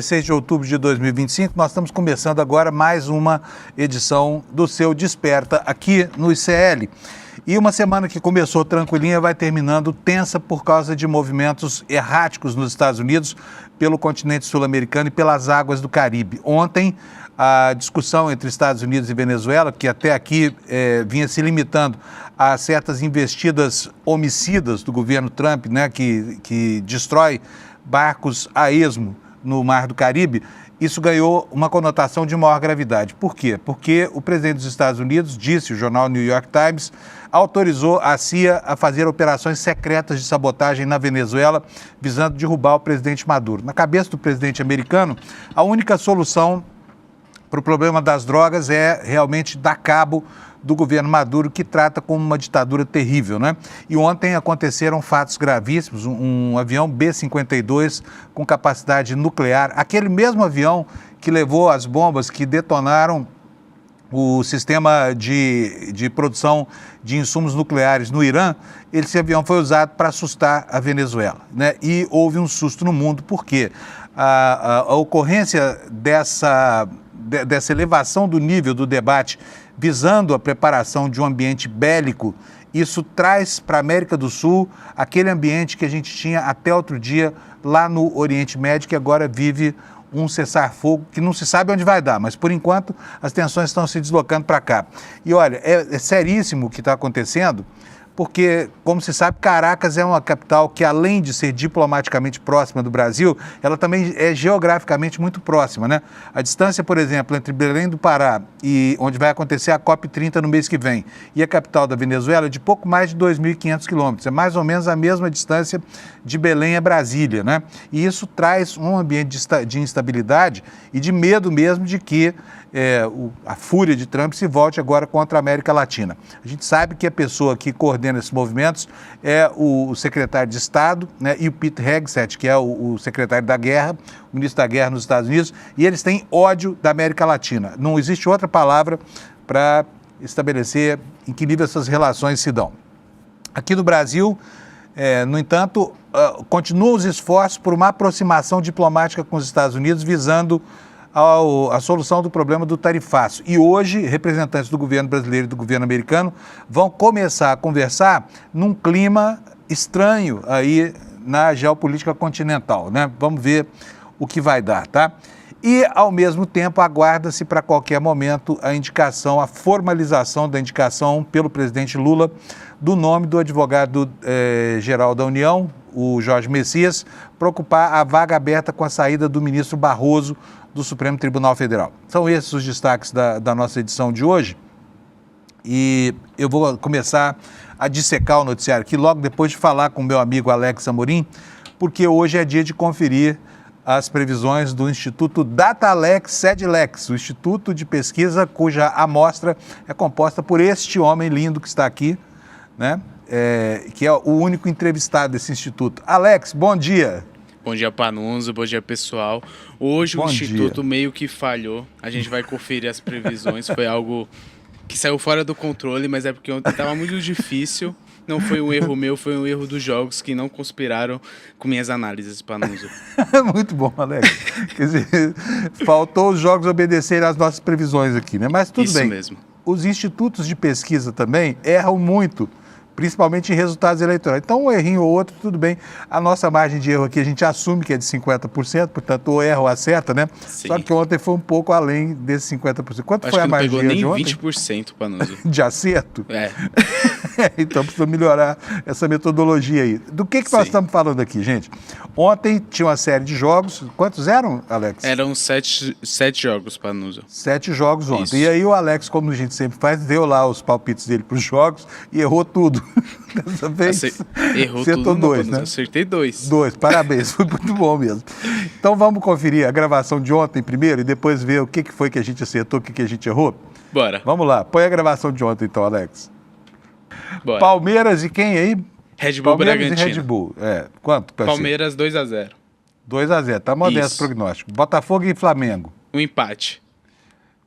16 de outubro de 2025, nós estamos começando agora mais uma edição do seu Desperta aqui no ICL. E uma semana que começou tranquilinha vai terminando tensa por causa de movimentos erráticos nos Estados Unidos, pelo continente sul-americano e pelas águas do Caribe. Ontem, a discussão entre Estados Unidos e Venezuela, que até aqui vinha se limitando a certas investidas homicidas do governo Trump, né, que destrói barcos a esmo no Mar do Caribe, isso ganhou uma conotação de maior gravidade. Por quê? Porque o presidente dos Estados Unidos, disse o jornal New York Times, autorizou a CIA a fazer operações secretas de sabotagem na Venezuela, visando derrubar o presidente Maduro. Na cabeça do presidente americano, a única solução para o problema das drogas é realmente dar cabo do governo Maduro, que trata como uma ditadura terrível, né? E ontem aconteceram fatos gravíssimos, um avião B-52 com capacidade nuclear, aquele mesmo avião que levou as bombas que detonaram o sistema de produção de insumos nucleares no Irã. Esse avião foi usado para assustar a Venezuela, né? E houve um susto no mundo, porque a ocorrência dessa elevação do nível do debate visando a preparação de um ambiente bélico, isso traz para a América do Sul aquele ambiente que a gente tinha até outro dia lá no Oriente Médio, que agora vive um cessar-fogo que não se sabe onde vai dar, mas por enquanto as tensões estão se deslocando para cá. E olha, é seríssimo o que está acontecendo, porque, como se sabe, Caracas é uma capital que, além de ser diplomaticamente próxima do Brasil, ela também é geograficamente muito próxima, né? A distância, por exemplo, entre Belém do Pará e onde vai acontecer a COP30 no mês que vem, e a capital da Venezuela é de pouco mais de 2.500 quilômetros. É mais ou menos a mesma distância de Belém a Brasília, né? E isso traz um ambiente de instabilidade e de medo mesmo de que a fúria de Trump se volte agora contra a América Latina. A gente sabe que a pessoa que coordena esses movimentos é o secretário de Estado, né, e o Pete Hegseth, que é o secretário da Guerra, o ministro da Guerra nos Estados Unidos, e eles têm ódio da América Latina. Não existe outra palavra para estabelecer em que nível essas relações se dão. Aqui no Brasil, no entanto, continuam os esforços por uma aproximação diplomática com os Estados Unidos, visando a solução do problema do tarifaço. E hoje, representantes do governo brasileiro e do governo americano vão começar a conversar num clima estranho aí na geopolítica continental, né? Vamos ver o que vai dar, tá? E, ao mesmo tempo, aguarda-se para qualquer momento a formalização da indicação pelo presidente Lula do nome do advogado-geral da União, o Jorge Messias, para ocupar a vaga aberta com a saída do ministro Barroso do Supremo Tribunal Federal. São esses os destaques da nossa edição de hoje. E eu vou começar a dissecar o noticiário aqui logo depois de falar com o meu amigo Alex Amorim, porque hoje é dia de conferir as previsões do Instituto Datalex Sedlex, o instituto de pesquisa cuja amostra é composta por este homem lindo que está aqui, né? Que é o único entrevistado desse instituto. Alex, bom dia. Bom dia, Panunzio. Bom dia, pessoal. Hoje o Instituto meio que falhou. A gente vai conferir as previsões. Foi algo que saiu fora do controle, mas é porque ontem estava muito difícil. Não foi um erro meu, foi um erro dos jogos que não conspiraram com minhas análises, Panunzio. Muito bom, Alex. Quer dizer, faltou os jogos obedecerem às nossas previsões aqui, né? Mas tudo bem. Isso mesmo. Os institutos de pesquisa também erram muito, principalmente em resultados eleitorais. Então, um errinho ou outro, tudo bem. A nossa margem de erro aqui, a gente assume que é de 50%, portanto, ou erra ou acerta, né? Sim. Só que ontem foi um pouco além desses 50%. Quanto foi a margem de erro de ontem? Acho que não pegou nem 20%, Panunzio. De acerto? É. Então, precisa melhorar essa metodologia aí. Do que nós estamos falando aqui, gente? Ontem tinha uma série de jogos. Quantos eram, Alex? Eram sete jogos, Panunzio. 7 jogos ontem. Isso. E aí o Alex, como a gente sempre faz, deu lá os palpites dele para os jogos e errou tudo. Dessa vez, errou acertou tudo, 2, né? Acertei 2. 2, parabéns, foi muito bom mesmo. Então vamos conferir a gravação de ontem primeiro e depois ver o que foi que a gente acertou, o que a gente errou? Bora. Vamos lá, põe a gravação de ontem então, Alex. Bora. Palmeiras e quem aí? Red Bull Palmeiras Bragantino. e Red Bull. Quanto? Palmeiras 2-0. 2-0, tá modesto o prognóstico. Botafogo e Flamengo. Um empate.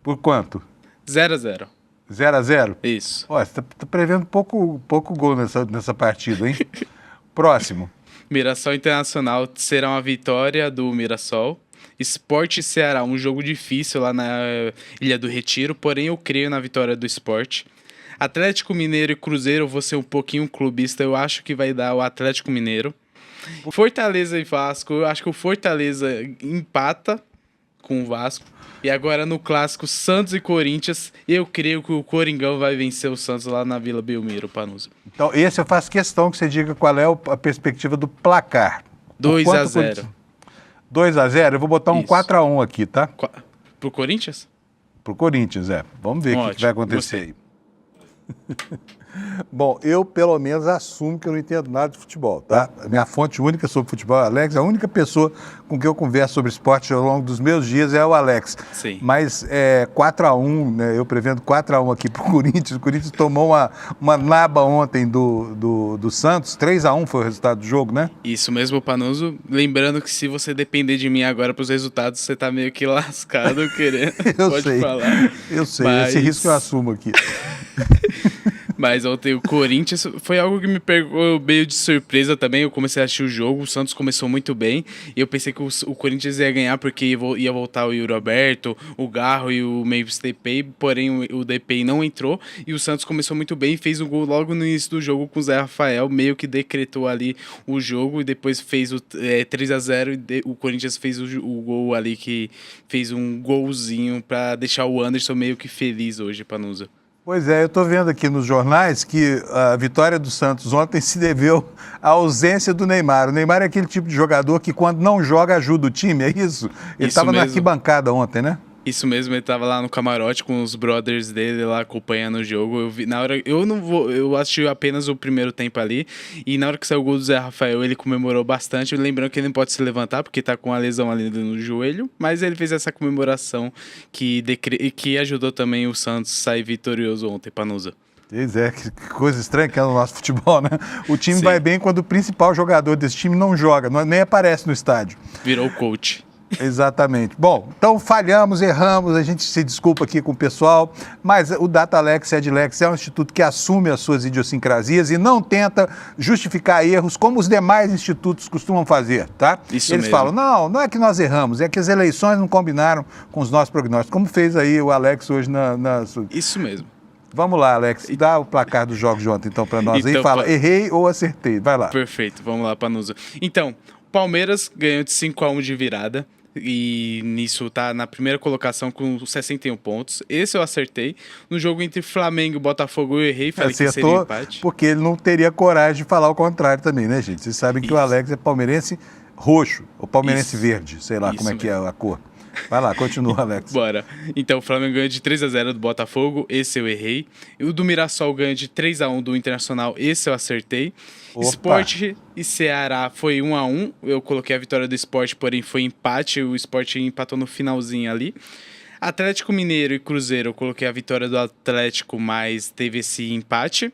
Por quanto? 0-0. 0-0? Isso. Ó, você tá prevendo pouco gol nessa partida, hein? Próximo. Mirassol Internacional será uma vitória do Mirassol. Sport e Ceará, um jogo difícil lá na Ilha do Retiro, porém eu creio na vitória do Sport. Atlético Mineiro e Cruzeiro, eu vou ser um pouquinho clubista, eu acho que vai dar o Atlético Mineiro. Fortaleza e Vasco, eu acho que o Fortaleza empata com o Vasco. E agora no clássico Santos e Corinthians, eu creio que o Coringão vai vencer o Santos lá na Vila Belmiro, Panusa. Então, esse eu faço questão que você diga qual é a perspectiva do placar. 2-0. 2-0? Eu vou botar um 4-1 aqui, tá? Pro Corinthians? Pro Corinthians, é. Vamos ver o que vai acontecer aí. Bom, eu pelo menos assumo que eu não entendo nada de futebol, tá? A minha fonte única sobre futebol é o Alex, a única pessoa com quem eu converso sobre esporte ao longo dos meus dias é o Alex. Sim. Mas 4-1, né, eu prevendo 4-1 aqui pro Corinthians. O Corinthians tomou uma naba ontem do Santos, 3-1 foi o resultado do jogo, né? Isso mesmo, Panuso. Lembrando que se você depender de mim agora pros resultados, você tá meio que lascado querendo. Pode falar. Eu sei, esse risco eu assumo aqui. Mas ontem o Corinthians foi algo que me pegou meio de surpresa também. Eu comecei a assistir o jogo, o Santos começou muito bem. E eu pensei que o Corinthians ia ganhar porque ia voltar o Yuri Alberto, o Garro e o Memphis Depay. Porém, o Depay não entrou. E o Santos começou muito bem e fez um gol logo no início do jogo com o Zé Rafael. Meio que decretou ali o jogo e depois fez o 3-0. E o Corinthians fez o gol ali que fez um golzinho para deixar o Anderson meio que feliz hoje, Panusa. Pois é, eu estou vendo aqui nos jornais que a vitória do Santos ontem se deveu à ausência do Neymar. O Neymar é aquele tipo de jogador que quando não joga ajuda o time, é isso? Ele estava na arquibancada ontem, né? Isso mesmo, ele tava lá no camarote com os brothers dele lá acompanhando o jogo. Eu vi, na hora, eu assisti apenas o primeiro tempo ali e na hora que saiu o gol do Zé Rafael, ele comemorou bastante, lembrando que ele não pode se levantar porque tá com a lesão ali no joelho, mas ele fez essa comemoração que ajudou também o Santos a sair vitorioso ontem, Panusa. Pois é, que coisa estranha que é no nosso futebol, né? O time vai bem quando o principal jogador desse time não joga, nem aparece no estádio. Virou coach. Exatamente. Bom, então falhamos, erramos, a gente se desculpa aqui com o pessoal, mas o DataLex e Edlex é um instituto que assume as suas idiosincrasias e não tenta justificar erros como os demais institutos costumam fazer, tá? Isso Eles mesmo. falam, não é que nós erramos, é que as eleições não combinaram com os nossos prognósticos, como fez aí o Alex hoje na... Isso mesmo. Vamos lá, Alex, dá o placar dos jogos de ontem então para nós aí, fala, errei ou acertei, vai lá. Perfeito, vamos lá, Panusa. Então, Palmeiras ganhou de 5-1 de virada. E nisso tá na primeira colocação com 61 pontos. Esse eu acertei. No jogo entre Flamengo e Botafogo eu errei, falei que seria empate. Porque ele não teria coragem de falar o contrário também, né, gente? Vocês sabem que o Alex é palmeirense roxo, ou palmeirense verde, sei lá como é que é a cor. Vai lá, continua, Alex. Bora. Então, o Flamengo ganha de 3-0 do Botafogo, esse eu errei. O do Mirassol ganha de 3-1 do Internacional, esse eu acertei. Opa. Sport e Ceará foi 1-1. Eu coloquei a vitória do Sport, porém foi empate. O Sport empatou no finalzinho ali. Atlético Mineiro e Cruzeiro, eu coloquei a vitória do Atlético, mas teve esse empate.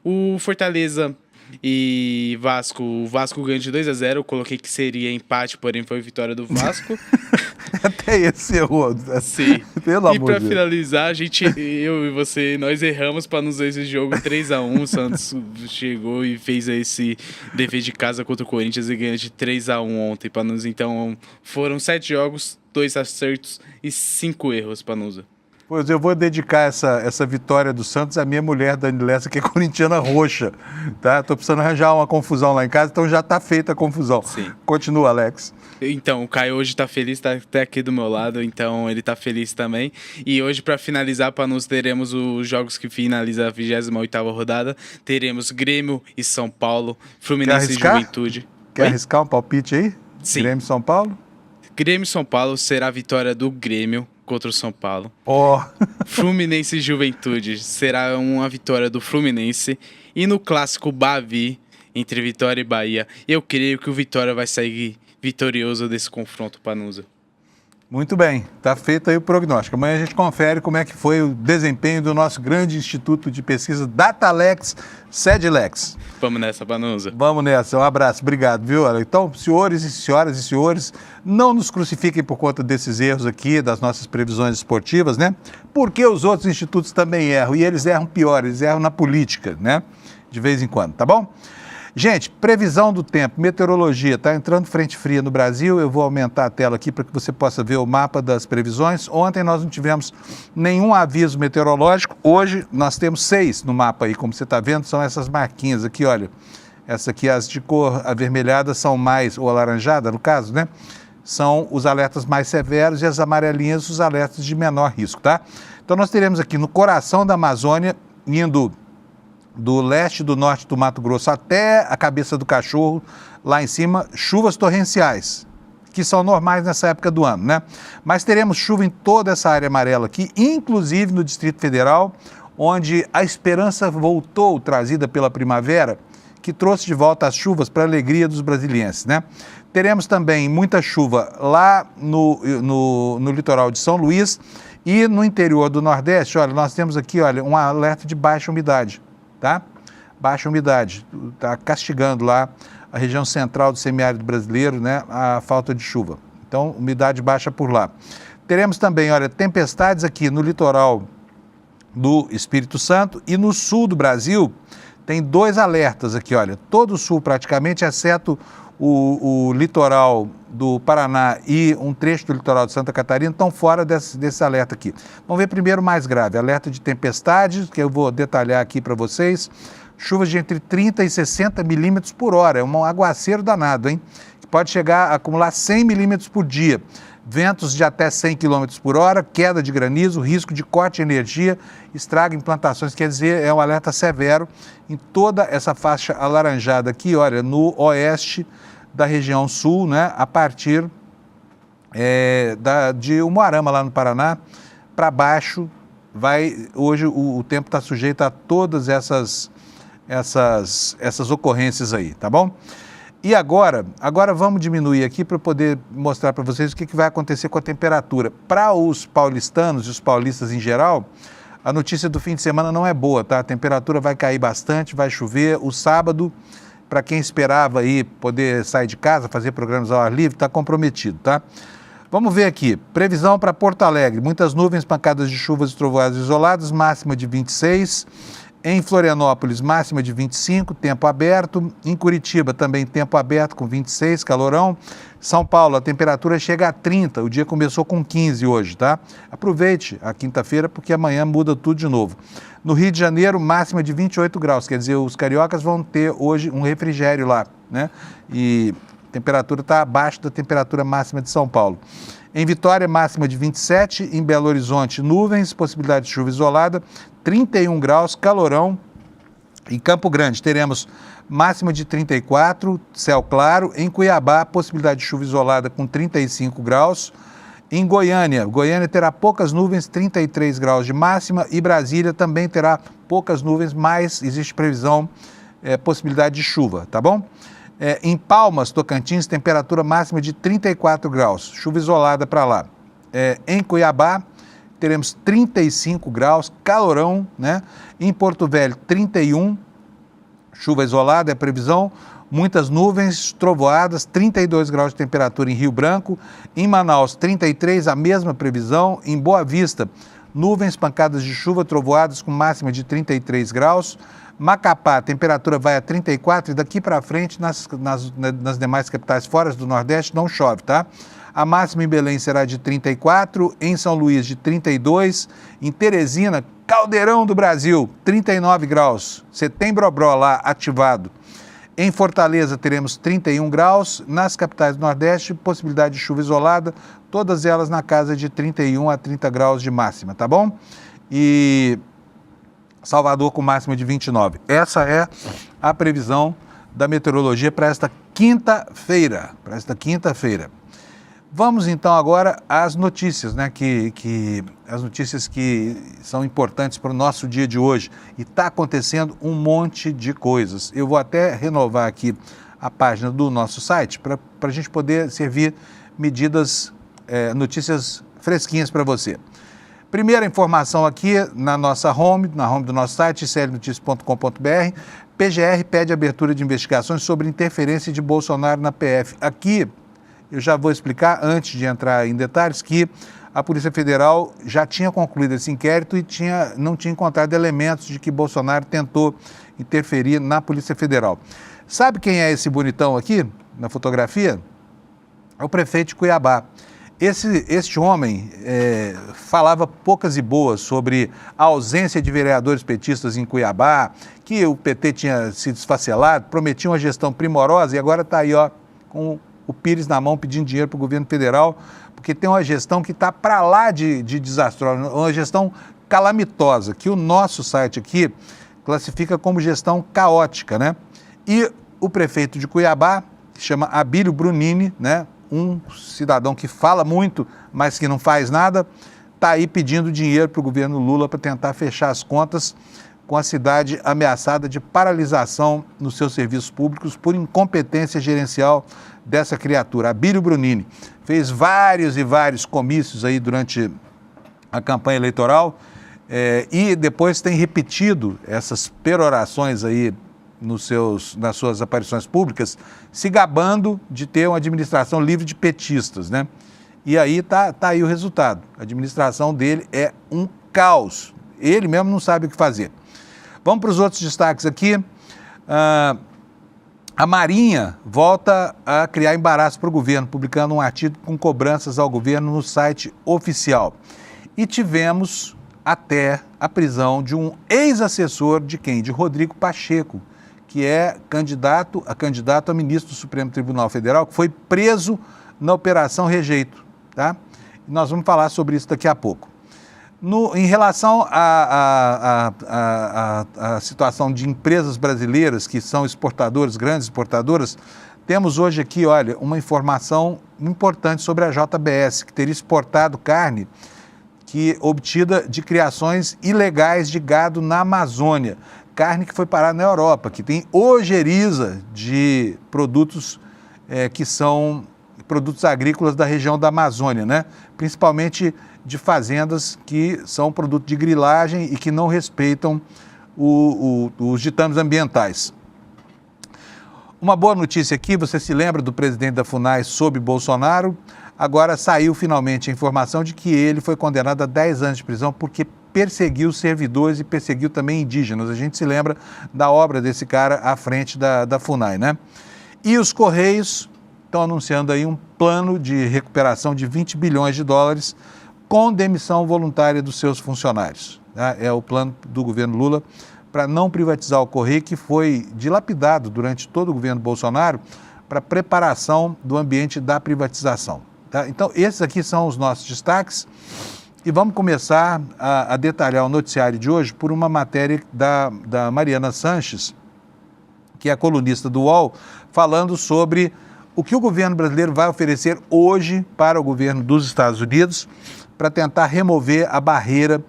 O Fortaleza e Vasco, o Vasco ganhou de 2-0. Eu coloquei que seria empate, porém foi vitória do Vasco. Até esse errou. Sim. Pelo amor e pra de Deus. finalizar, eu e você, nós erramos para nos ver esse jogo 3-1. O Santos chegou e fez esse dever de casa contra o Corinthians e ganhou de 3-1 ontem para nos. Então foram 7 jogos, 2 acertos e 5 erros para nos. Pois eu vou dedicar essa vitória do Santos à minha mulher, Dani Lessa, que é corintiana roxa, tá? Tô precisando arranjar uma confusão lá em casa, então já tá feita a confusão. Sim. Continua, Alex. Então, o Caio hoje tá feliz, tá até aqui do meu lado, então ele tá feliz também. E hoje, para finalizar, para nós teremos os jogos que finalizam a 28ª rodada. Teremos Grêmio e São Paulo, Fluminense e Juventude. Quer arriscar um palpite aí? Sim. Grêmio e São Paulo? Grêmio e São Paulo será a vitória do Grêmio contra o São Paulo. Fluminense e Juventude será uma vitória do Fluminense. E no clássico Bavi, entre Vitória e Bahia, eu creio que o Vitória vai sair vitorioso desse confronto, Panusa. Muito bem, está feito aí o prognóstico. Amanhã a gente confere como é que foi o desempenho do nosso grande instituto de pesquisa DataLex, Sedlex. Vamos nessa, Panusa. Vamos nessa, um abraço, obrigado, viu? Então, senhores e senhoras e senhores, não nos crucifiquem por conta desses erros aqui, das nossas previsões esportivas, né? Porque os outros institutos também erram, e eles erram pior, eles erram na política, né? De vez em quando, tá bom? Gente, previsão do tempo, meteorologia, está entrando frente fria no Brasil, eu vou aumentar a tela aqui para que você possa ver o mapa das previsões. Ontem nós não tivemos nenhum aviso meteorológico, hoje nós temos 6 no mapa aí, como você está vendo, são essas marquinhas aqui, olha. Essa aqui, as de cor avermelhada são mais, ou alaranjada no caso, né? São os alertas mais severos e as amarelinhas os alertas de menor risco, tá? Então nós teremos aqui no coração da Amazônia, indo do leste e do norte do Mato Grosso até a Cabeça do Cachorro, lá em cima, chuvas torrenciais, que são normais nessa época do ano, né? Mas teremos chuva em toda essa área amarela aqui, inclusive no Distrito Federal, onde a esperança voltou, trazida pela primavera, que trouxe de volta as chuvas para a alegria dos brasilienses, né? Teremos também muita chuva lá no litoral de São Luís e no interior do Nordeste. Olha, nós temos aqui, olha, um alerta de baixa umidade, tá? Baixa umidade, está castigando lá a região central do semiárido brasileiro, né? A falta de chuva. Então, umidade baixa por lá. Teremos também, olha, tempestades aqui no litoral do Espírito Santo e no sul do Brasil. Tem 2 alertas aqui, olha, todo o sul praticamente, exceto o litoral do Paraná e um trecho do litoral de Santa Catarina, estão fora desse alerta aqui. Vamos ver primeiro o mais grave, alerta de tempestades, que eu vou detalhar aqui para vocês. Chuvas de entre 30 e 60 milímetros por hora, é um aguaceiro danado, hein? Pode chegar a acumular 100 milímetros por dia. Ventos de até 100 km por hora, queda de granizo, risco de corte de energia, estrago em plantações, quer dizer, é um alerta severo em toda essa faixa alaranjada aqui, olha, no oeste da região sul, né, a partir de Umuarama, lá no Paraná, para baixo, hoje o tempo está sujeito a todas essas ocorrências aí, tá bom? E agora vamos diminuir aqui para poder mostrar para vocês o que vai acontecer com a temperatura. Para os paulistanos e os paulistas em geral, a notícia do fim de semana não é boa, tá? A temperatura vai cair bastante, vai chover. O sábado, para quem esperava aí poder sair de casa, fazer programas ao ar livre, está comprometido, tá? Vamos ver aqui, previsão para Porto Alegre, muitas nuvens, pancadas de chuvas e trovoadas isoladas, máxima de 26. Em Florianópolis, máxima de 25, tempo aberto. Em Curitiba, também tempo aberto com 26, calorão. São Paulo, a temperatura chega a 30, o dia começou com 15 hoje, tá? Aproveite a quinta-feira, porque amanhã muda tudo de novo. No Rio de Janeiro, máxima de 28 graus, quer dizer, os cariocas vão ter hoje um refrigério lá, né? E a temperatura está abaixo da temperatura máxima de São Paulo. Em Vitória, máxima de 27, em Belo Horizonte, nuvens, possibilidade de chuva isolada, 31 graus, calorão. Em Campo Grande, teremos máxima de 34, céu claro. Em Cuiabá, possibilidade de chuva isolada com 35 graus. Em Goiânia terá poucas nuvens, 33 graus de máxima. E Brasília também terá poucas nuvens, mas existe previsão, possibilidade de chuva, tá bom? Em Palmas, Tocantins, temperatura máxima de 34 graus, chuva isolada para lá. Em Cuiabá, teremos 35 graus, calorão, né? Em Porto Velho, 31, chuva isolada, é previsão. Muitas nuvens, trovoadas, 32 graus de temperatura em Rio Branco. Em Manaus, 33, a mesma previsão. Em Boa Vista, nuvens, pancadas de chuva, trovoadas com máxima de 33 graus. Macapá, a temperatura vai a 34 e daqui para frente, nas demais capitais fora do Nordeste, não chove, tá? A máxima em Belém será de 34, em São Luís de 32, em Teresina, caldeirão do Brasil, 39 graus, Setembro-Obró lá ativado. Em Fortaleza teremos 31 graus, nas capitais do Nordeste, possibilidade de chuva isolada, todas elas na casa de 31 a 30 graus de máxima, tá bom? E Salvador com máxima de 29. Essa é a previsão da meteorologia para esta quinta-feira. Vamos então agora às notícias, né? As notícias que são importantes para o nosso dia de hoje. E está acontecendo um monte de coisas. Eu vou até renovar aqui a página do nosso site para a gente poder servir notícias fresquinhas para você. Primeira informação aqui na nossa home, na home do nosso site, iclnoticias.com.br, PGR pede abertura de investigações sobre interferência de Bolsonaro na PF. Aqui, eu já vou explicar, antes de entrar em detalhes, que a Polícia Federal já tinha concluído esse inquérito e não tinha encontrado elementos de que Bolsonaro tentou interferir na Polícia Federal. Sabe quem é esse bonitão aqui, na fotografia? É o prefeito de Cuiabá. Este homem falava poucas e boas sobre a ausência de vereadores petistas em Cuiabá, que o PT tinha se desfacelado, prometia uma gestão primorosa e agora está aí, ó, com o Pires na mão pedindo dinheiro para o governo federal, porque tem uma gestão que está para lá de desastrosa, uma gestão calamitosa, que o nosso site aqui classifica como gestão caótica, né? E o prefeito de Cuiabá, que chama Abílio Brunini, né? Um cidadão que fala muito, mas que não faz nada, está aí pedindo dinheiro para o governo Lula para tentar fechar as contas com a cidade ameaçada de paralisação nos seus serviços públicos por incompetência gerencial dessa criatura. Abílio Brunini fez vários e vários comícios aí durante a campanha eleitoral e depois tem repetido essas perorações aí nas suas aparições públicas, se gabando de ter uma administração livre de petistas, né? E aí tá aí o resultado. A administração dele é um caos. Ele mesmo não sabe o que fazer. Vamos para os outros destaques aqui. A Marinha volta a criar embaraço para o governo, publicando um artigo com cobranças ao governo no site oficial. E tivemos até a prisão de um ex-assessor de quem? De Rodrigo Pacheco, que é candidato a ministro do Supremo Tribunal Federal, que foi preso na Operação Rejeito, tá? E nós vamos falar sobre isso daqui a pouco. Em relação à situação de empresas brasileiras que são exportadoras, grandes exportadoras, temos hoje aqui, olha, uma informação importante sobre a JBS, que teria exportado carne obtida de criações ilegais de gado na Amazônia. Carne que foi parar na Europa, que tem ojeriza de produtos que são produtos agrícolas da região da Amazônia, né? Principalmente de fazendas que são produto de grilagem e que não respeitam os ditames ambientais. Uma boa notícia aqui, você se lembra do presidente da FUNAI sob Bolsonaro? Agora saiu finalmente a informação de que ele foi condenado a 10 anos de prisão porque perseguiu servidores e perseguiu também indígenas. A gente se lembra da obra desse cara à frente da FUNAI, né? E os Correios estão anunciando aí um plano de recuperação de 20 bilhões de dólares com demissão voluntária dos seus funcionários. Tá? É o plano do governo Lula para não privatizar o Correio, que foi dilapidado durante todo o governo Bolsonaro para preparação do ambiente da privatização. Tá? Então, esses aqui são os nossos destaques. E vamos começar a detalhar o noticiário de hoje por uma matéria da Mariana Sanches, que é a colunista do UOL, falando sobre o que o governo brasileiro vai oferecer hoje para o governo dos Estados Unidos para tentar remover a barreira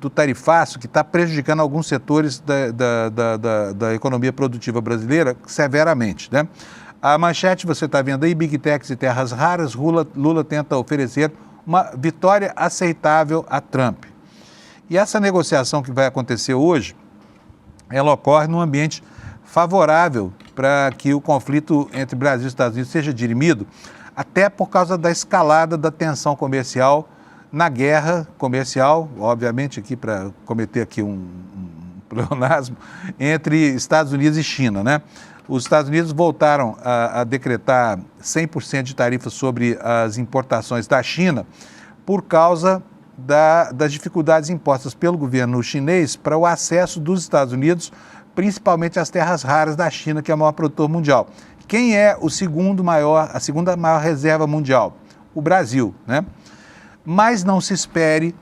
do tarifaço que está prejudicando alguns setores da economia produtiva brasileira severamente, né? A manchete, você está vendo aí, Big Techs e terras raras, Lula tenta oferecer uma vitória aceitável a Trump. E essa negociação que vai acontecer hoje, ela ocorre num ambiente favorável para que o conflito entre Brasil e Estados Unidos seja dirimido, até por causa da escalada da tensão comercial na guerra comercial, obviamente aqui para cometer aqui um pleonasmo, entre Estados Unidos e China, né? Os Estados Unidos voltaram a decretar 100% de tarifas sobre as importações da China por causa das dificuldades impostas pelo governo chinês para o acesso dos Estados Unidos, principalmente às terras raras da China, que é o maior produtor mundial. Quem é a segunda maior reserva mundial? O Brasil, né? Mas não se espere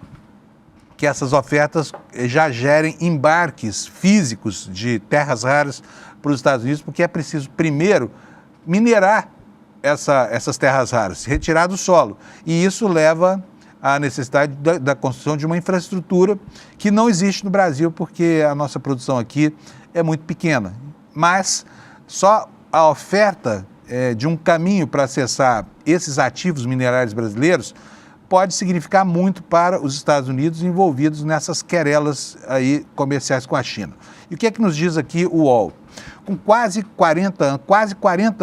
que essas ofertas já gerem embarques físicos de terras raras para os Estados Unidos, porque é preciso primeiro minerar essas terras raras, retirar do solo. E isso leva à necessidade da construção de uma infraestrutura que não existe no Brasil, porque a nossa produção aqui é muito pequena. Mas só a oferta de um caminho para acessar esses ativos minerais brasileiros pode significar muito para os Estados Unidos envolvidos nessas querelas aí comerciais com a China. E o que é que nos diz aqui o UOL? Com quase 40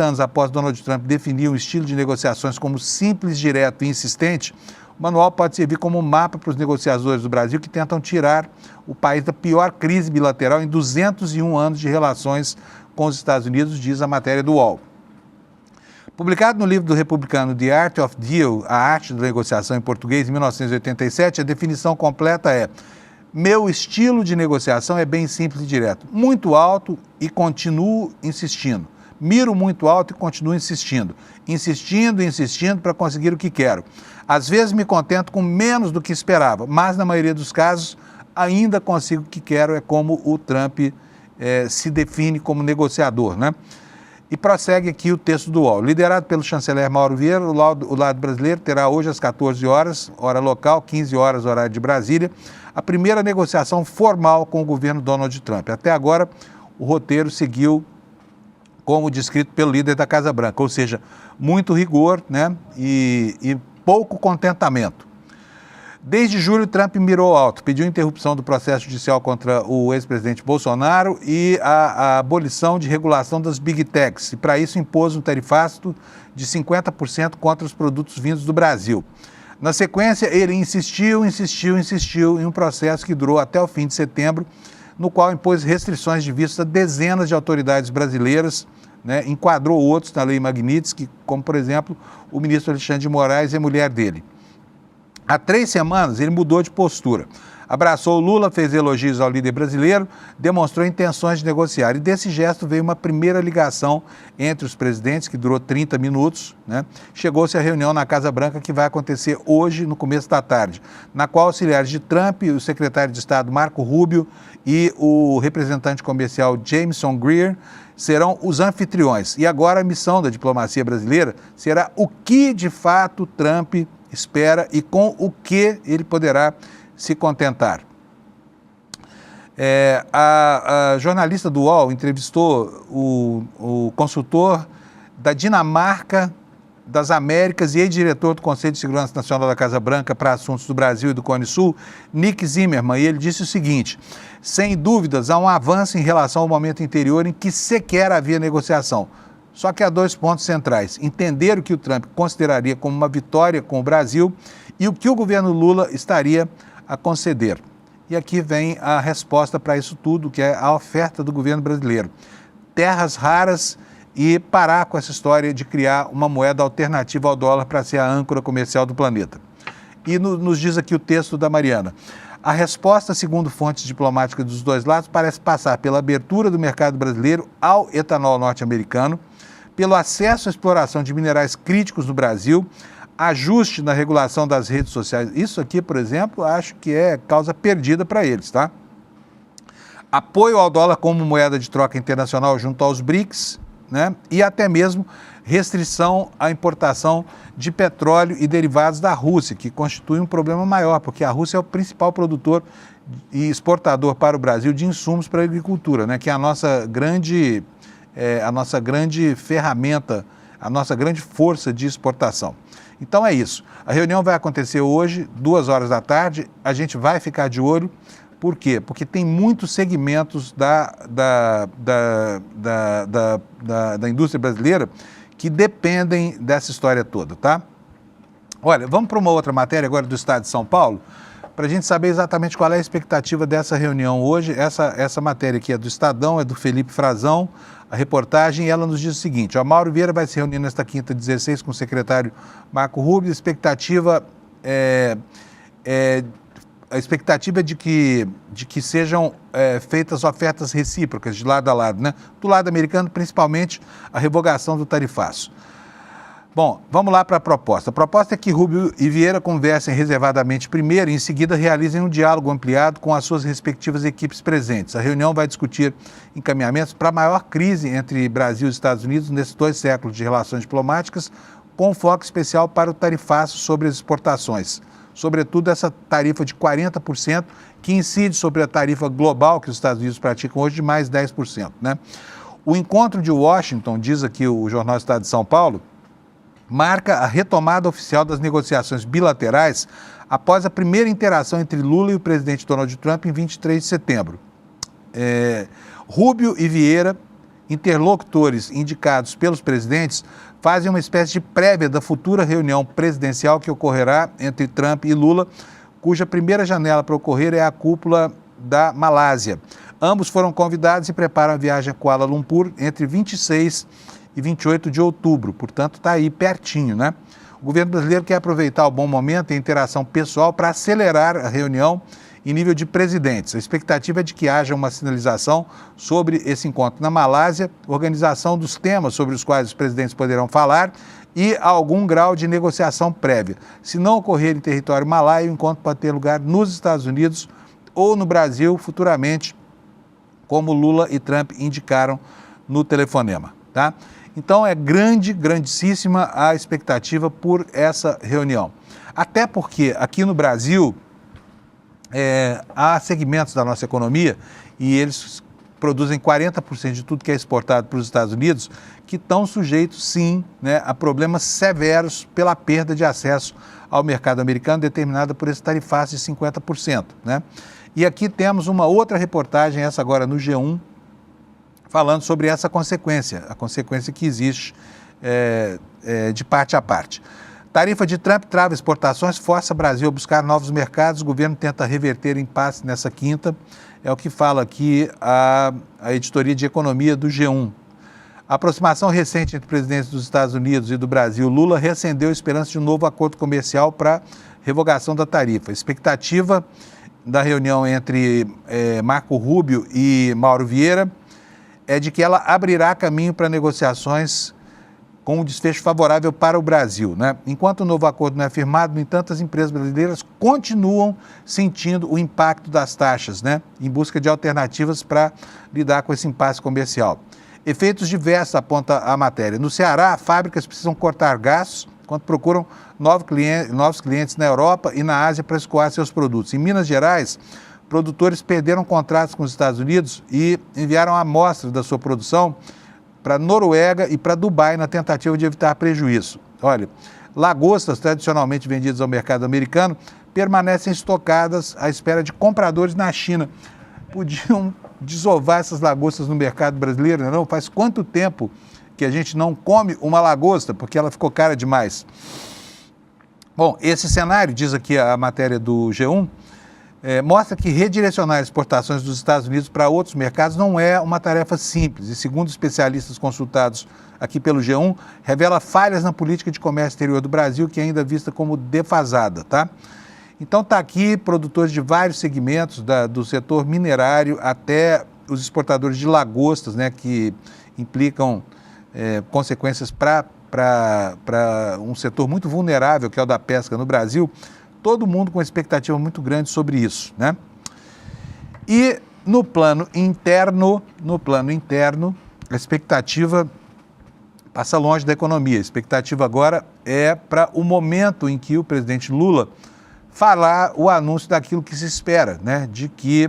anos após Donald Trump definir um estilo de negociações como simples, direto e insistente, O manual pode servir como um mapa para os negociadores do Brasil que tentam tirar o país da pior crise bilateral em 201 anos de relações com os Estados Unidos, diz a matéria do UOL. Publicado no livro do republicano The Art of Deal, A Arte da Negociação em português, em 1987, a definição completa é: meu estilo de negociação é bem simples e direto. Muito alto e continuo insistindo. Miro muito alto e continuo insistindo. Insistindo para conseguir o que quero. Às vezes me contento com menos do que esperava, mas na maioria dos casos ainda consigo o que quero. É como o Trump se define como negociador, né? E prossegue aqui o texto do UOL. Liderado pelo chanceler Mauro Vieira, o lado brasileiro terá hoje às 14 horas, hora local, 15 horas, horário de Brasília, a primeira negociação formal com o governo Donald Trump. Até agora, o roteiro seguiu como descrito pelo líder da Casa Branca, ou seja, muito rigor, né, e pouco contentamento. Desde julho, Trump mirou alto, pediu interrupção do processo judicial contra o ex-presidente Bolsonaro e a abolição de regulação das Big Techs. E, para isso, impôs um tarifaço de 50% contra os produtos vindos do Brasil. Na sequência, ele insistiu em um processo que durou até o fim de setembro, no qual impôs restrições de vistos a dezenas de autoridades brasileiras, né, enquadrou outros na Lei Magnitsky, como, por exemplo, o ministro Alexandre de Moraes e a mulher dele. Há 3 semanas, ele mudou de postura. Abraçou o Lula, fez elogios ao líder brasileiro, demonstrou intenções de negociar. E desse gesto veio uma primeira ligação entre os presidentes, que durou 30 minutos, né? Chegou-se a reunião na Casa Branca, que vai acontecer hoje, no começo da tarde, na qual auxiliares de Trump, o secretário de Estado Marco Rubio e o representante comercial Jameson Greer serão os anfitriões. E agora a missão da diplomacia brasileira será o que, de fato, Trump espera e com o que ele poderá se contentar. A jornalista do UOL entrevistou o consultor da Dinamarca, das Américas e ex-diretor do Conselho de Segurança Nacional da Casa Branca para Assuntos do Brasil e do Cone Sul, Nick Zimmermann, e ele disse o seguinte: sem dúvidas, há um avanço em relação ao momento anterior em que sequer havia negociação. Só que há 2 pontos centrais: entender o que o Trump consideraria como uma vitória com o Brasil e o que o governo Lula estaria a conceder. E aqui vem a resposta para isso tudo, que é a oferta do governo brasileiro. Terras raras e parar com essa história de criar uma moeda alternativa ao dólar para ser a âncora comercial do planeta. E nos diz aqui o texto da Mariana: a resposta, segundo fontes diplomáticas dos 2 lados, parece passar pela abertura do mercado brasileiro ao etanol norte-americano, pelo acesso à exploração de minerais críticos no Brasil, ajuste na regulação das redes sociais. Isso aqui, por exemplo, acho que é causa perdida para eles, tá? Apoio ao dólar como moeda de troca internacional junto aos BRICS, né? E até mesmo restrição à importação de petróleo e derivados da Rússia, que constitui um problema maior, porque a Rússia é o principal produtor e exportador para o Brasil de insumos para a agricultura, né? Que é a nossa grande ferramenta, a nossa grande força de exportação. Então é isso. A reunião vai acontecer hoje, 2 horas da tarde. A gente vai ficar de olho. Por quê? Porque tem muitos segmentos da indústria brasileira que dependem dessa história toda, tá? Olha, vamos para uma outra matéria agora do Estado de São Paulo, para a gente saber exatamente qual é a expectativa dessa reunião hoje. Essa matéria aqui é do Estadão, é do Felipe Frazão, a reportagem, e ela nos diz o seguinte: o Mauro Vieira vai se reunir nesta quinta, 16, com o secretário Marco Rubio. A expectativa é de que sejam feitas ofertas recíprocas de lado a lado, né? Do lado americano, principalmente, a revogação do tarifaço. Bom, vamos lá para a proposta. A proposta é que Rubio e Vieira conversem reservadamente primeiro e, em seguida, realizem um diálogo ampliado com as suas respectivas equipes presentes. A reunião vai discutir encaminhamentos para a maior crise entre Brasil e Estados Unidos nesses 2 séculos de relações diplomáticas, com foco especial para o tarifaço sobre as exportações. Sobretudo essa tarifa de 40%, que incide sobre a tarifa global que os Estados Unidos praticam hoje de mais 10%, né? O encontro de Washington, diz aqui o jornal Estado de São Paulo, marca a retomada oficial das negociações bilaterais após a primeira interação entre Lula e o presidente Donald Trump em 23 de setembro. Rubio e Vieira interlocutores indicados pelos presidentes fazem uma espécie de prévia da futura reunião presidencial que ocorrerá entre Trump e Lula, cuja primeira janela para ocorrer é a cúpula da Malásia. Ambos foram convidados e preparam a viagem a Kuala Lumpur entre 26 e 28 de outubro, portanto está aí pertinho, né? O governo brasileiro quer aproveitar o bom momento e a interação pessoal para acelerar a reunião em nível de presidentes. A expectativa é de que haja uma sinalização sobre esse encontro na Malásia, organização dos temas sobre os quais os presidentes poderão falar e algum grau de negociação prévia. Se não ocorrer em território malaio, o encontro pode ter lugar nos Estados Unidos ou no Brasil futuramente, como Lula e Trump indicaram no telefonema, tá? Então é grandíssima a expectativa por essa reunião. Até porque aqui no Brasil há segmentos da nossa economia e eles produzem 40% de tudo que é exportado para os Estados Unidos que estão sujeitos, sim, né, a problemas severos pela perda de acesso ao mercado americano determinada por esse tarifaço de 50%, né? E aqui temos uma outra reportagem, essa agora no G1, falando sobre essa consequência, a consequência que existe de parte a parte. Tarifa de Trump trava exportações, força Brasil a buscar novos mercados, o governo tenta reverter impasse nessa quinta, é o que fala aqui a editoria de economia do G1. A aproximação recente entre presidentes dos Estados Unidos e do Brasil, Lula, reacendeu a esperança de um novo acordo comercial para revogação da tarifa. A expectativa da reunião entre Marco Rubio e Mauro Vieira é de que ela abrirá caminho para negociações com um desfecho favorável para o Brasil, né? Enquanto o novo acordo não é firmado, no entanto, as empresas brasileiras continuam sentindo o impacto das taxas, né? Em busca de alternativas para lidar com esse impasse comercial. Efeitos diversos, aponta a matéria. No Ceará, fábricas precisam cortar gastos enquanto procuram novos clientes na Europa e na Ásia para escoar seus produtos. Em Minas Gerais, produtores perderam contratos com os Estados Unidos e enviaram amostras da sua produção para Noruega e para Dubai na tentativa de evitar prejuízo. Olha, lagostas tradicionalmente vendidas ao mercado americano permanecem estocadas à espera de compradores na China. Podiam desovar essas lagostas no mercado brasileiro, não? Faz quanto tempo que a gente não come uma lagosta porque ela ficou cara demais? Bom, esse cenário, diz aqui a matéria do G1, mostra que redirecionar exportações dos Estados Unidos para outros mercados não é uma tarefa simples e, segundo especialistas consultados aqui pelo G1, revela falhas na política de comércio exterior do Brasil que é ainda vista como defasada, tá? Então está aqui produtores de vários segmentos, do setor minerário até os exportadores de lagostas, né, que implicam consequências para um setor muito vulnerável, que é o da pesca no Brasil. Todo mundo com expectativa muito grande sobre isso, né? E no plano interno, a expectativa passa longe da economia. A expectativa agora é para o momento em que o presidente Lula falar o anúncio daquilo que se espera, né? De que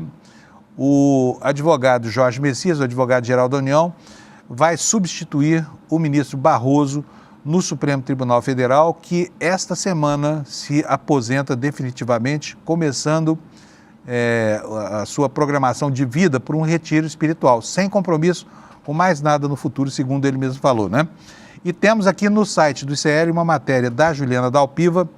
o advogado Jorge Messias, o advogado-geral da União, vai substituir o ministro Barroso no Supremo Tribunal Federal, que esta semana se aposenta definitivamente, começando a sua programação de vida por um retiro espiritual, sem compromisso com mais nada no futuro, segundo ele mesmo falou, né? E temos aqui no site do ICL uma matéria da Juliana Dalpiva,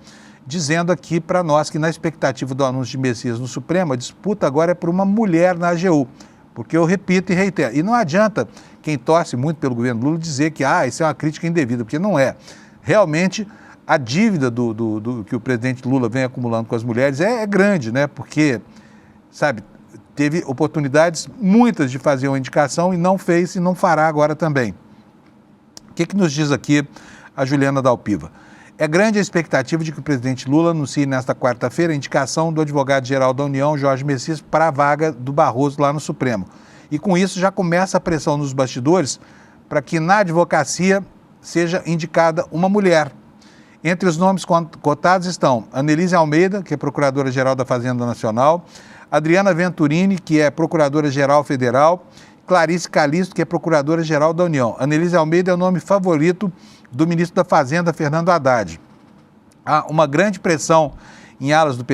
dizendo aqui para nós que na expectativa do anúncio de Messias no Supremo, a disputa agora é por uma mulher na AGU, porque eu repito e reitero, e não adianta quem torce muito pelo governo Lula dizer que isso é uma crítica indevida, porque não é. Realmente, a dívida do que o presidente Lula vem acumulando com as mulheres é grande, né? Porque, sabe, teve oportunidades muitas de fazer uma indicação e não fez e não fará agora também. O que nos diz aqui a Juliana Dalpiva? É grande a expectativa de que o presidente Lula anuncie nesta quarta-feira a indicação do advogado-geral da União, Jorge Messias, para a vaga do Barroso lá no Supremo. E com isso já começa a pressão nos bastidores para que na advocacia seja indicada uma mulher. Entre os nomes cotados estão Anelise Almeida, que é Procuradora-Geral da Fazenda Nacional, Adriana Venturini, que é Procuradora-Geral Federal, Clarice Calisto, que é Procuradora-Geral da União. Anelise Almeida é o nome favorito do ministro da Fazenda, Fernando Haddad. Há uma grande pressão em alas do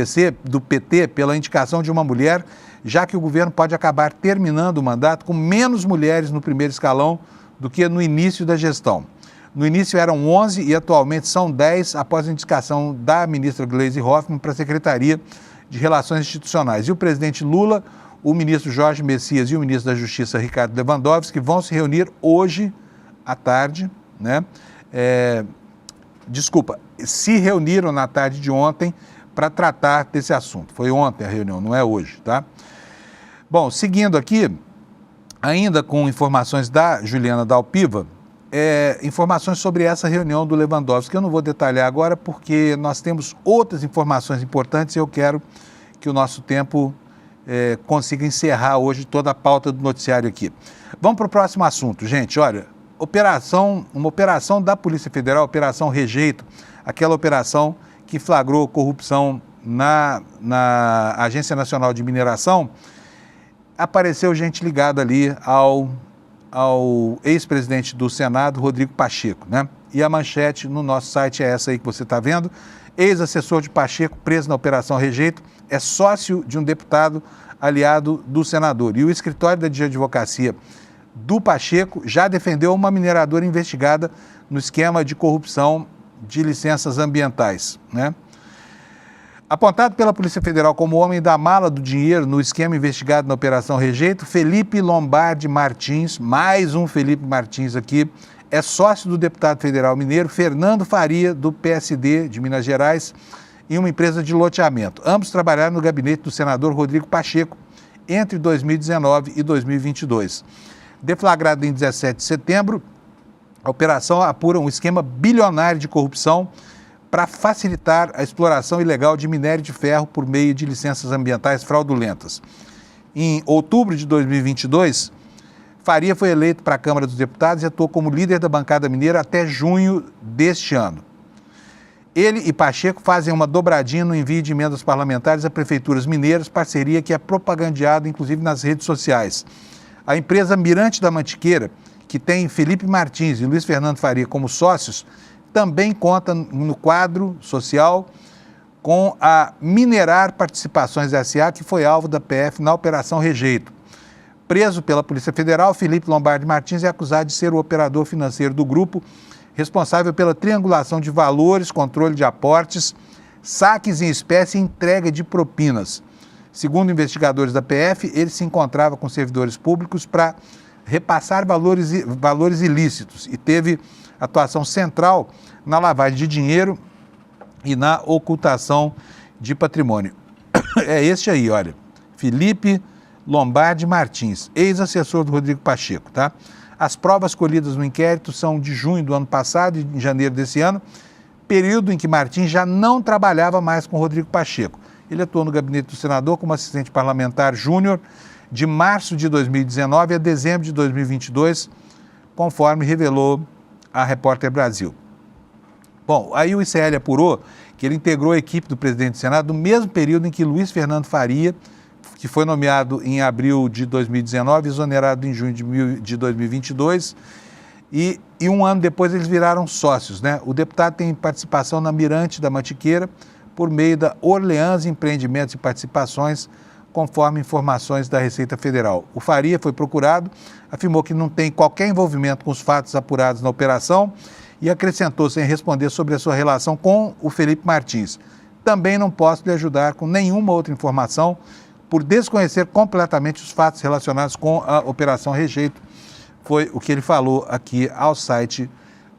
PT pela indicação de uma mulher, já que o governo pode acabar terminando o mandato com menos mulheres no primeiro escalão do que no início da gestão. No início eram 11 e atualmente são 10, após a indicação da ministra Gleisi Hoffmann para a Secretaria de Relações Institucionais. E o presidente Lula, o ministro Jorge Messias e o ministro da Justiça Ricardo Lewandowski vão se reunir hoje à tarde, né? Se reuniram na tarde de ontem para tratar desse assunto. Foi ontem a reunião, não é hoje, tá? Bom, seguindo aqui, ainda com informações da Juliana Dalpiva, informações sobre essa reunião do Lewandowski, que eu não vou detalhar agora, porque nós temos outras informações importantes e eu quero que o nosso tempo consiga encerrar hoje toda a pauta do noticiário aqui. Vamos para o próximo assunto, gente. Olha, uma operação da Polícia Federal, Operação Rejeito, aquela operação que flagrou corrupção na Agência Nacional de Mineração, apareceu gente ligada ali ao ex-presidente do Senado, Rodrigo Pacheco, né? E a manchete no nosso site é essa aí que você está vendo. Ex-assessor de Pacheco, preso na Operação Rejeito, é sócio de um deputado aliado do senador. E o escritório de advocacia do Pacheco já defendeu uma mineradora investigada no esquema de corrupção de licenças ambientais, né? Apontado pela Polícia Federal como homem da mala do dinheiro no esquema investigado na Operação Rejeito, Felipe Lombardi Martins, mais um Felipe Martins aqui, é sócio do deputado federal mineiro Fernando Faria, do PSD de Minas Gerais, em uma empresa de loteamento. Ambos trabalharam no gabinete do senador Rodrigo Pacheco entre 2019 e 2022. Deflagrado em 17 de setembro, a operação apura um esquema bilionário de corrupção para facilitar a exploração ilegal de minério de ferro por meio de licenças ambientais fraudulentas. Em outubro de 2022, Faria foi eleito para a Câmara dos Deputados e atuou como líder da bancada mineira até junho deste ano. Ele e Pacheco fazem uma dobradinha no envio de emendas parlamentares a prefeituras mineiras, parceria que é propagandeada inclusive nas redes sociais. A empresa Mirante da Mantiqueira, que tem Felipe Martins e Luiz Fernando Faria como sócios, também conta no quadro social com a Minerar Participações S.A., que foi alvo da PF na Operação Rejeito. Preso pela Polícia Federal, Felipe Lombardi Martins é acusado de ser o operador financeiro do grupo, responsável pela triangulação de valores, controle de aportes, saques em espécie e entrega de propinas. Segundo investigadores da PF, ele se encontrava com servidores públicos para repassar valores ilícitos e teve atuação central na lavagem de dinheiro e na ocultação de patrimônio. É este aí, olha, Felipe Lombardi Martins, ex-assessor do Rodrigo Pacheco, tá? As provas colhidas no inquérito são de junho do ano passado e de janeiro desse ano, período em que Martins já não trabalhava mais com Rodrigo Pacheco. Ele atuou no gabinete do senador como assistente parlamentar júnior de março de 2019 a dezembro de 2022, conforme revelou a Repórter Brasil. Bom, aí o ICL apurou que ele integrou a equipe do presidente do Senado no mesmo período em que Luiz Fernando Faria, que foi nomeado em abril de 2019, exonerado em junho de 2022, e um ano depois eles viraram sócios, né? O deputado tem participação na Mirante da Mantiqueira por meio da Orleans Empreendimentos e Participações, conforme informações da Receita Federal. O Faria foi procurado, afirmou que não tem qualquer envolvimento com os fatos apurados na operação e acrescentou, sem responder sobre a sua relação com o Felipe Martins. Também não posso lhe ajudar com nenhuma outra informação por desconhecer completamente os fatos relacionados com a Operação Rejeito. Foi o que ele falou aqui ao site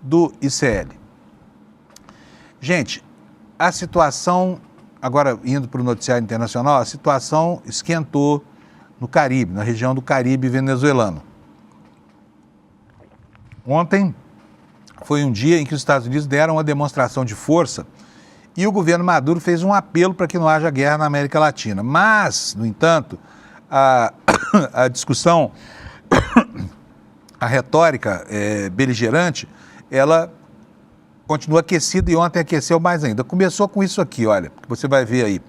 do ICL. Gente, a situação, agora indo para o noticiário internacional, a situação esquentou no Caribe, na região do Caribe venezuelano. Ontem foi um dia em que os Estados Unidos deram uma demonstração de força e o governo Maduro fez um apelo para que não haja guerra na América Latina. Mas, no entanto, a discussão, a retórica beligerante, ela continua aquecida e ontem aqueceu mais ainda. Começou com isso aqui, olha, que você vai ver aí.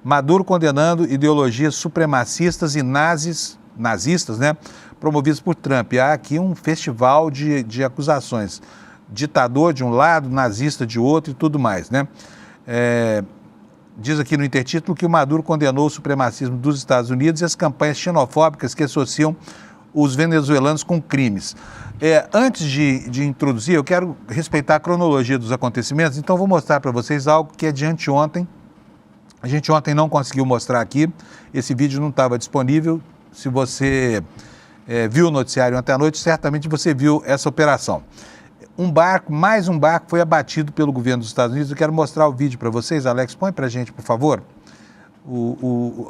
Maduro condenando ideologias supremacistas e nazistas, né, promovidas por Trump. E há aqui um festival de acusações. Ditador de um lado, nazista de outro e tudo mais, né? diz aqui no intertítulo que o Maduro condenou o supremacismo dos Estados Unidos e as campanhas xenofóbicas que associam os venezuelanos com crimes. Antes de introduzir, eu quero respeitar a cronologia dos acontecimentos, então vou mostrar para vocês algo que é de anteontem. A gente ontem não conseguiu mostrar aqui, esse vídeo não estava disponível. Se você viu o noticiário ontem à noite, certamente você viu essa operação. Mais um barco foi abatido pelo governo dos Estados Unidos. Eu quero mostrar o vídeo para vocês. Alex, põe para a gente, por favor.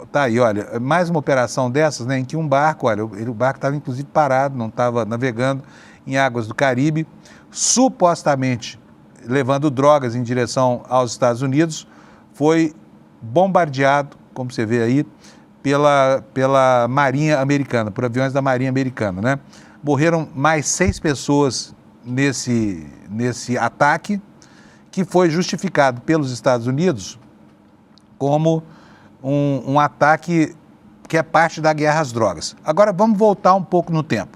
Tá aí, olha, mais uma operação dessas, né, em que um barco, olha, o barco estava inclusive parado, não estava navegando em águas do Caribe, supostamente levando drogas em direção aos Estados Unidos, foi bombardeado, como você vê aí, pela Marinha Americana, por aviões da Marinha Americana, né? Morreram mais 6 pessoas nesse ataque, que foi justificado pelos Estados Unidos como um ataque que é parte da guerra às drogas. Agora, vamos voltar um pouco no tempo.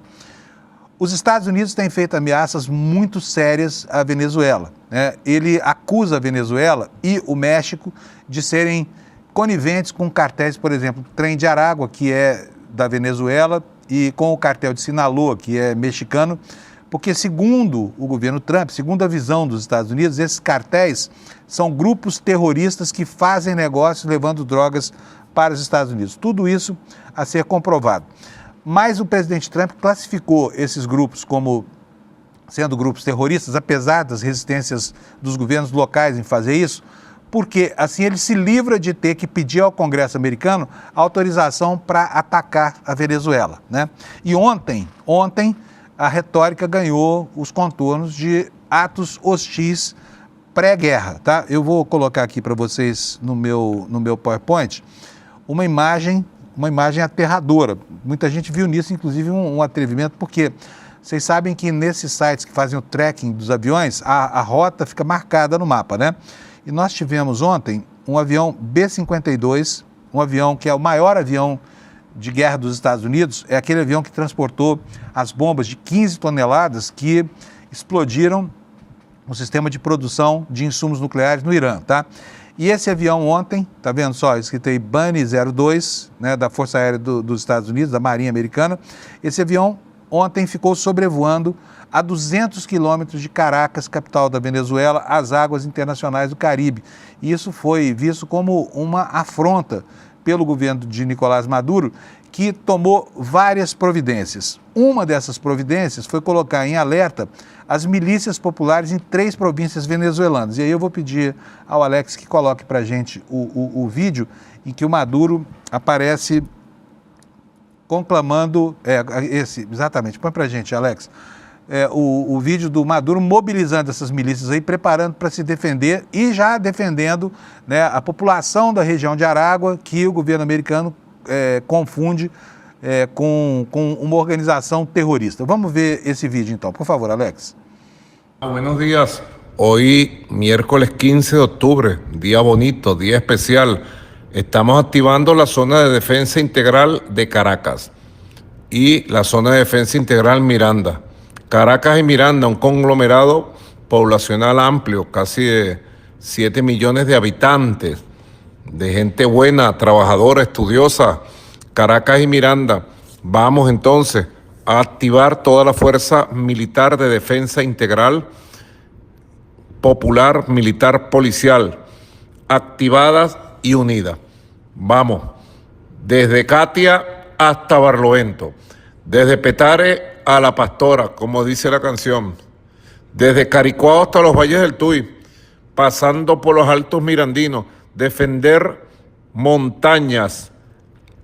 Os Estados Unidos têm feito ameaças muito sérias à Venezuela, né? Ele acusa a Venezuela e o México de serem coniventes com cartéis, por exemplo, o Trem de Aragua, que é da Venezuela, e com o cartel de Sinaloa, que é mexicano, porque segundo o governo Trump, segundo a visão dos Estados Unidos, esses cartéis são grupos terroristas que fazem negócios levando drogas para os Estados Unidos. Tudo isso a ser comprovado. Mas o presidente Trump classificou esses grupos como sendo grupos terroristas, apesar das resistências dos governos locais em fazer isso, porque assim ele se livra de ter que pedir ao Congresso americano autorização para atacar a Venezuela, né? E ontem a retórica ganhou os contornos de atos hostis pré-guerra, tá? Eu vou colocar aqui para vocês no meu PowerPoint uma imagem aterradora. Muita gente viu nisso, inclusive, um atrevimento, porque vocês sabem que nesses sites que fazem o tracking dos aviões, a rota fica marcada no mapa, né? E nós tivemos ontem um avião B-52, um avião que é o maior avião de guerra dos Estados Unidos, é aquele avião que transportou as bombas de 15 toneladas que explodiram no sistema de produção de insumos nucleares no Irã, tá? E esse avião ontem, tá vendo só, escrito aí Bunny 02, né, da Força Aérea dos Estados Unidos, da Marinha Americana, esse avião ontem ficou sobrevoando a 200 quilômetros de Caracas, capital da Venezuela, as águas internacionais do Caribe. E isso foi visto como uma afronta pelo governo de Nicolás Maduro, que tomou várias providências. Uma dessas providências foi colocar em alerta as milícias populares em 3 províncias venezuelanas. E aí eu vou pedir ao Alex que coloque para a gente o vídeo em que o Maduro aparece conclamando, exatamente, põe para a gente, Alex, o vídeo do Maduro mobilizando essas milícias aí, preparando para se defender e já defendendo, né, a população da região de Aragua, que o governo americano confunde com uma organização terrorista. Vamos ver esse vídeo então, por favor, Alex. Buenos días. Hoy, miércoles 15 de octubre, día bonito, día especial. Estamos activando la zona de defensa integral de Caracas y la zona de defensa integral Miranda. Caracas y Miranda, un conglomerado poblacional amplio, casi de 7 millones de habitantes, de gente buena, trabajadora, estudiosa. Caracas y Miranda. Vamos entonces a activar toda la fuerza militar de defensa integral, popular, militar, policial, activadas y unidas. Vamos, desde Katia hasta Barlovento, desde Petare a La Pastora, como dice la canción, desde Caricuao hasta los Valles del Tuy, pasando por los Altos Mirandinos, defender montañas,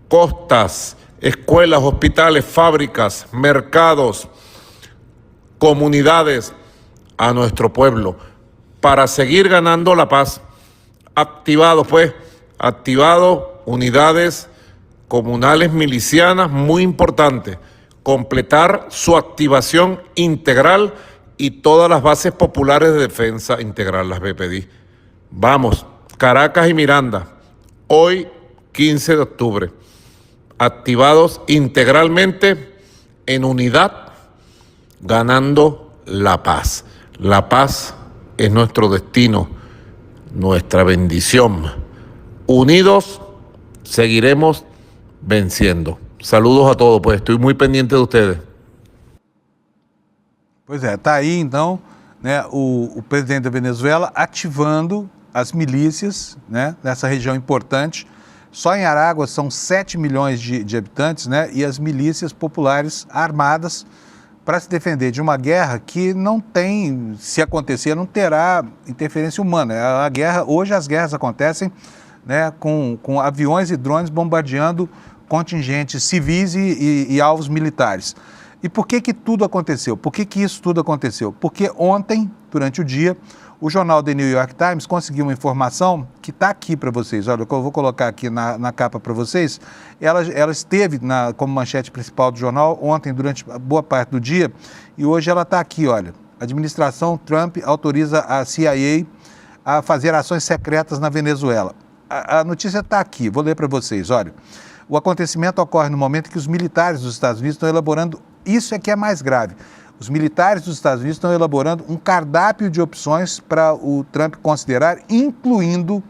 costas, escuelas, hospitales, fábricas, mercados, comunidades, a nuestro pueblo, para seguir ganando la paz. Activados, unidades comunales milicianas muy importantes, completar su activación integral y todas las bases populares de defensa integral, las BPD. Vamos, Caracas y Miranda, hoy 15 de octubre, activados integralmente en unidad, ganando la paz. La paz es nuestro destino, nuestra bendición. unidos seguiremos venciendo. Saludos a todos, pues estoy muy pendiente de ustedes. Pois é, tá aí então, né, o presidente da Venezuela ativando as milícias, né, nessa região importante. Só em Aragua são 7 milhões de habitantes, né, e as milícias populares armadas para se defender de uma guerra que não tem, se acontecer, não terá interferência humana. A guerra, hoje as guerras acontecem, né, com aviões e drones bombardeando contingentes civis e alvos militares. E por que tudo aconteceu? Por que isso tudo aconteceu? Porque ontem, durante o dia, o jornal The New York Times conseguiu uma informação que está aqui para vocês. Olha, eu vou colocar aqui na capa para vocês. Ela esteve como manchete principal do jornal ontem, durante boa parte do dia, e hoje ela está aqui, olha. A administração Trump autoriza a CIA a fazer ações secretas na Venezuela. A notícia está aqui, vou ler para vocês, olha. O acontecimento ocorre no momento que os militares dos Estados Unidos estão elaborando, isso é que é mais grave, os militares dos Estados Unidos estão elaborando um cardápio de opções para o Trump considerar, incluindo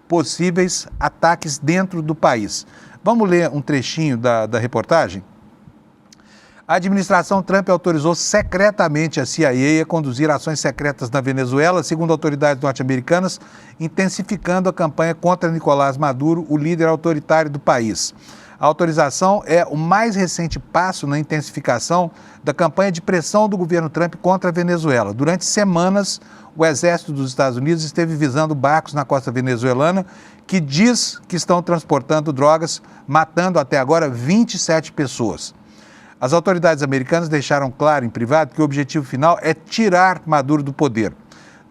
possíveis ataques dentro do país. Vamos ler um trechinho da reportagem? A administração Trump autorizou secretamente a CIA a conduzir ações secretas na Venezuela, segundo autoridades norte-americanas, intensificando a campanha contra Nicolás Maduro, o líder autoritário do país. A autorização é o mais recente passo na intensificação da campanha de pressão do governo Trump contra a Venezuela. Durante semanas, o exército dos Estados Unidos esteve visando barcos na costa venezuelana que diz que estão transportando drogas, matando até agora 27 pessoas. As autoridades americanas deixaram claro em privado que o objetivo final é tirar Maduro do poder.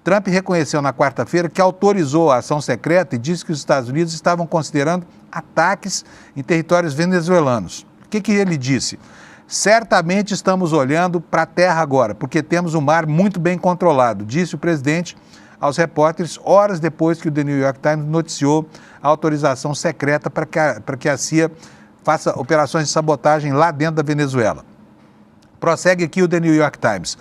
Trump reconheceu na quarta-feira que autorizou a ação secreta e disse que os Estados Unidos estavam considerando ataques em territórios venezuelanos. O que ele disse? Certamente estamos olhando para a terra agora, porque temos um mar muito bem controlado, disse o presidente aos repórteres horas depois que o The New York Times noticiou a autorização secreta para que a CIA faça operações de sabotagem lá dentro da Venezuela. Prossegue aqui o The New York Times.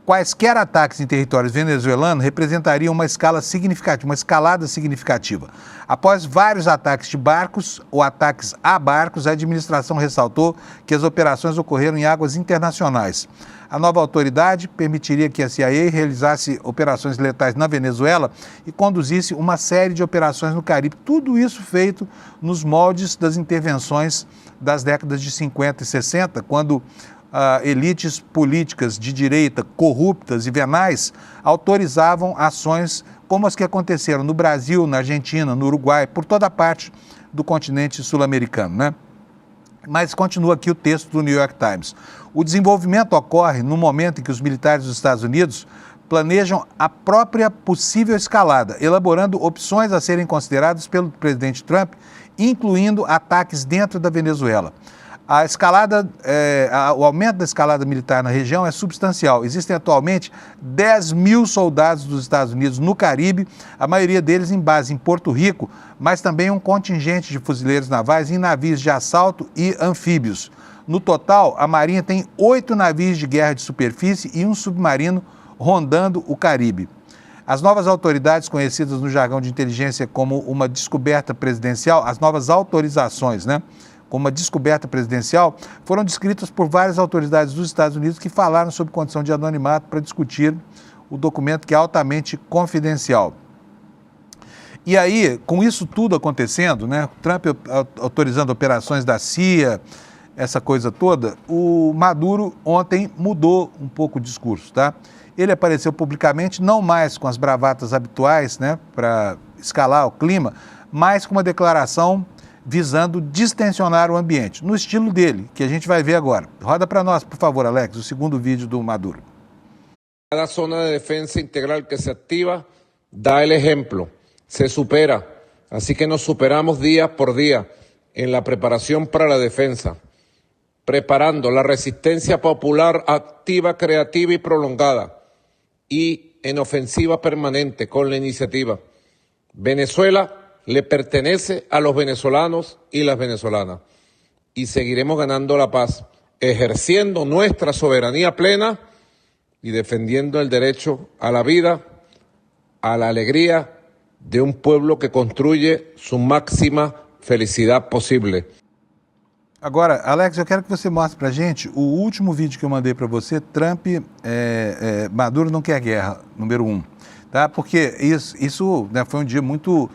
Quaisquer ataques em territórios venezuelanos representariam uma escalada significativa. Após vários ataques de barcos ou ataques a barcos, a administração ressaltou que as operações ocorreram em águas internacionais. A nova autoridade permitiria que a CIA realizasse operações letais na Venezuela e conduzisse uma série de operações no Caribe. Tudo isso feito nos moldes das intervenções das décadas de 50 e 60, quando elites políticas de direita corruptas e venais autorizavam ações como as que aconteceram no Brasil, na Argentina, no Uruguai, por toda parte do continente sul-americano, né? Mas continua aqui o texto do New York Times. O desenvolvimento ocorre no momento em que os militares dos Estados Unidos planejam a própria possível escalada, elaborando opções a serem consideradas pelo presidente Trump, incluindo ataques dentro da Venezuela. O aumento da escalada militar na região é substancial. Existem atualmente 10 mil soldados dos Estados Unidos no Caribe, a maioria deles em base em Porto Rico, mas também um contingente de fuzileiros navais em navios de assalto e anfíbios. No total, a Marinha tem 8 navios de guerra de superfície e um submarino rondando o Caribe. As novas autoridades, conhecidas no jargão de inteligência como uma descoberta presidencial, as novas autorizações, né? Como uma descoberta presidencial, foram descritas por várias autoridades dos Estados Unidos que falaram sob condição de anonimato para discutir o documento que é altamente confidencial. E aí, com isso tudo acontecendo, né, Trump autorizando operações da CIA, essa coisa toda, o Maduro ontem mudou um pouco o discurso, tá? Ele apareceu publicamente, não mais com as bravatas habituais, né, para escalar o clima, mas com uma declaração visando distensionar o ambiente, no estilo dele, que a gente vai ver agora. Roda para nós, por favor, Alex, o segundo vídeo do Maduro. Cada zona de defensa integral que se activa da el ejemplo, se supera, así que nos superamos día por día en la preparación para la defensa, preparando la resistencia popular activa, creativa y prolongada y en ofensiva permanente con la iniciativa. Venezuela le pertenece a los venezolanos y las venezolanas y seguiremos ganando la paz, ejerciendo nuestra soberanía plena y defendiendo el derecho a la vida, a la alegría de un pueblo que construye su máxima felicidad posible. Agora, Alex, eu quero que você mostre para a gente o último vídeo que eu mandei para você, Trump, Maduro não quer guerra, número 1. Tá? Porque isso né, foi um dia muito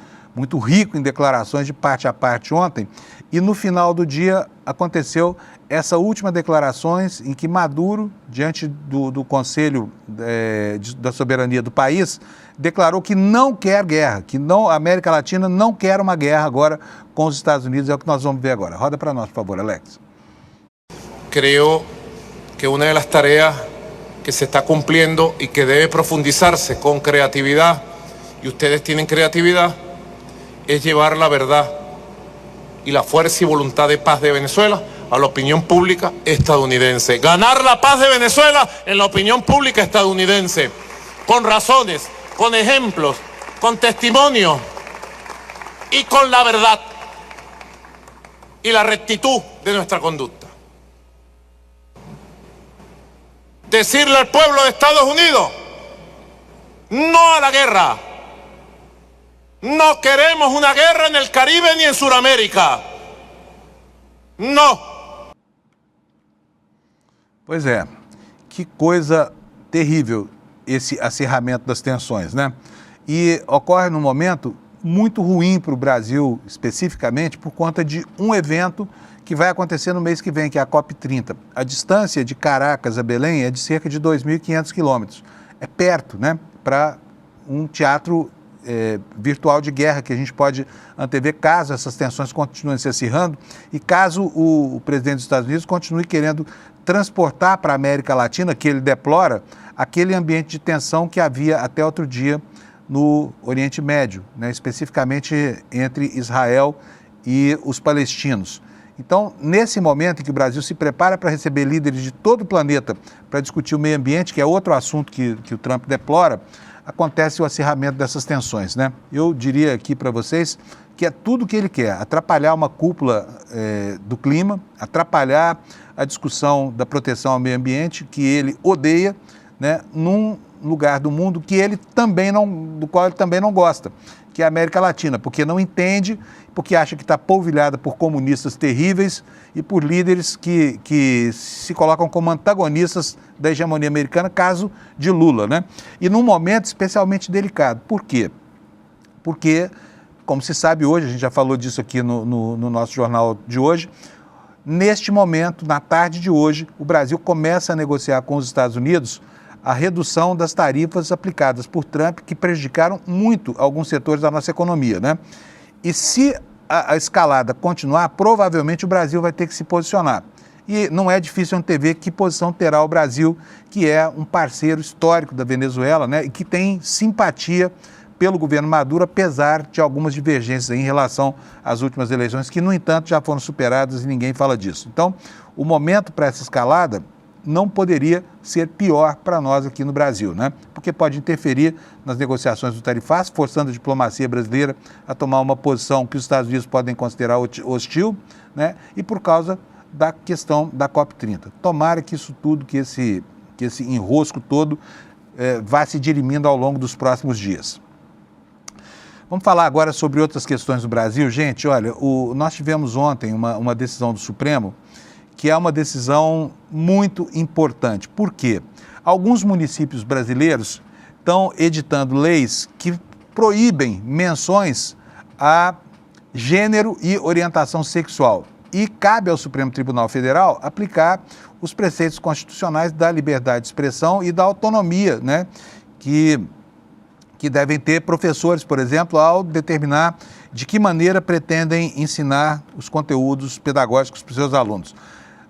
rico em declarações de parte a parte ontem, e no final do dia aconteceu essa última declarações em que Maduro, diante do Conselho da Soberania do país, declarou que não quer guerra, que a América Latina não quer uma guerra agora com os Estados Unidos, é o que nós vamos ver agora. Roda para nós, por favor, Alex. Creo que una de las tareas que se está cumpliendo y que debe profundizarse con creatividad, y ustedes tienen creatividad, es llevar la verdad y la fuerza y voluntad de paz de Venezuela a la opinión pública estadounidense. Ganar la paz de Venezuela en la opinión pública estadounidense, con razones, con ejemplos, con testimonio y con la verdad y la rectitud de nuestra conducta. Decirle al pueblo de Estados Unidos, no a la guerra. No queremos una guerra en el Caribe ni en Sudamérica. No. Pois é, que coisa terrível esse acirramento das tensões, né? E ocorre num momento muito ruim para o Brasil, especificamente, por conta de um evento que vai acontecer no mês que vem, que é a COP30. A distância de Caracas a Belém é de cerca de 2.500 quilômetros. É perto, né? Para um teatro virtual de guerra que a gente pode antever caso essas tensões continuem se acirrando e caso o presidente dos Estados Unidos continue querendo transportar para a América Latina, que ele deplora, aquele ambiente de tensão que havia até outro dia no Oriente Médio, né, especificamente entre Israel e os palestinos. Então, nesse momento em que o Brasil se prepara para receber líderes de todo o planeta para discutir o meio ambiente, que é outro assunto que o Trump deplora, acontece o acirramento dessas tensões, né? Eu diria aqui para vocês que é tudo o que ele quer, atrapalhar uma cúpula do clima, atrapalhar a discussão da proteção ao meio ambiente, que ele odeia, né, num lugar do mundo do qual ele também não gosta, que é a América Latina, porque não entende, porque acha que está polvilhada por comunistas terríveis e por líderes que se colocam como antagonistas da hegemonia americana, caso de Lula, né? E num momento especialmente delicado. Por quê? Porque, como se sabe hoje, a gente já falou disso aqui no nosso jornal de hoje, neste momento, na tarde de hoje, o Brasil começa a negociar com os Estados Unidos a redução das tarifas aplicadas por Trump, que prejudicaram muito alguns setores da nossa economia, né? E se a escalada continuar, provavelmente o Brasil vai ter que se posicionar. E não é difícil antever que posição terá o Brasil, que é um parceiro histórico da Venezuela, né? E que tem simpatia pelo governo Maduro, apesar de algumas divergências em relação às últimas eleições, que, no entanto, já foram superadas e ninguém fala disso. Então, o momento para essa escalada não poderia ser pior para nós aqui no Brasil, né? Porque pode interferir nas negociações do tarifaço, forçando a diplomacia brasileira a tomar uma posição que os Estados Unidos podem considerar hostil, né? E por causa da questão da COP30. Tomara que isso tudo, que esse enrosco todo vá se dirimindo ao longo dos próximos dias. Vamos falar agora sobre outras questões do Brasil. Gente, olha, nós tivemos ontem uma decisão do Supremo, que é uma decisão muito importante. Por quê? Alguns municípios brasileiros estão editando leis que proíbem menções a gênero e orientação sexual. E cabe ao Supremo Tribunal Federal aplicar os preceitos constitucionais da liberdade de expressão e da autonomia, né, que devem ter professores, por exemplo, ao determinar de que maneira pretendem ensinar os conteúdos pedagógicos para os seus alunos.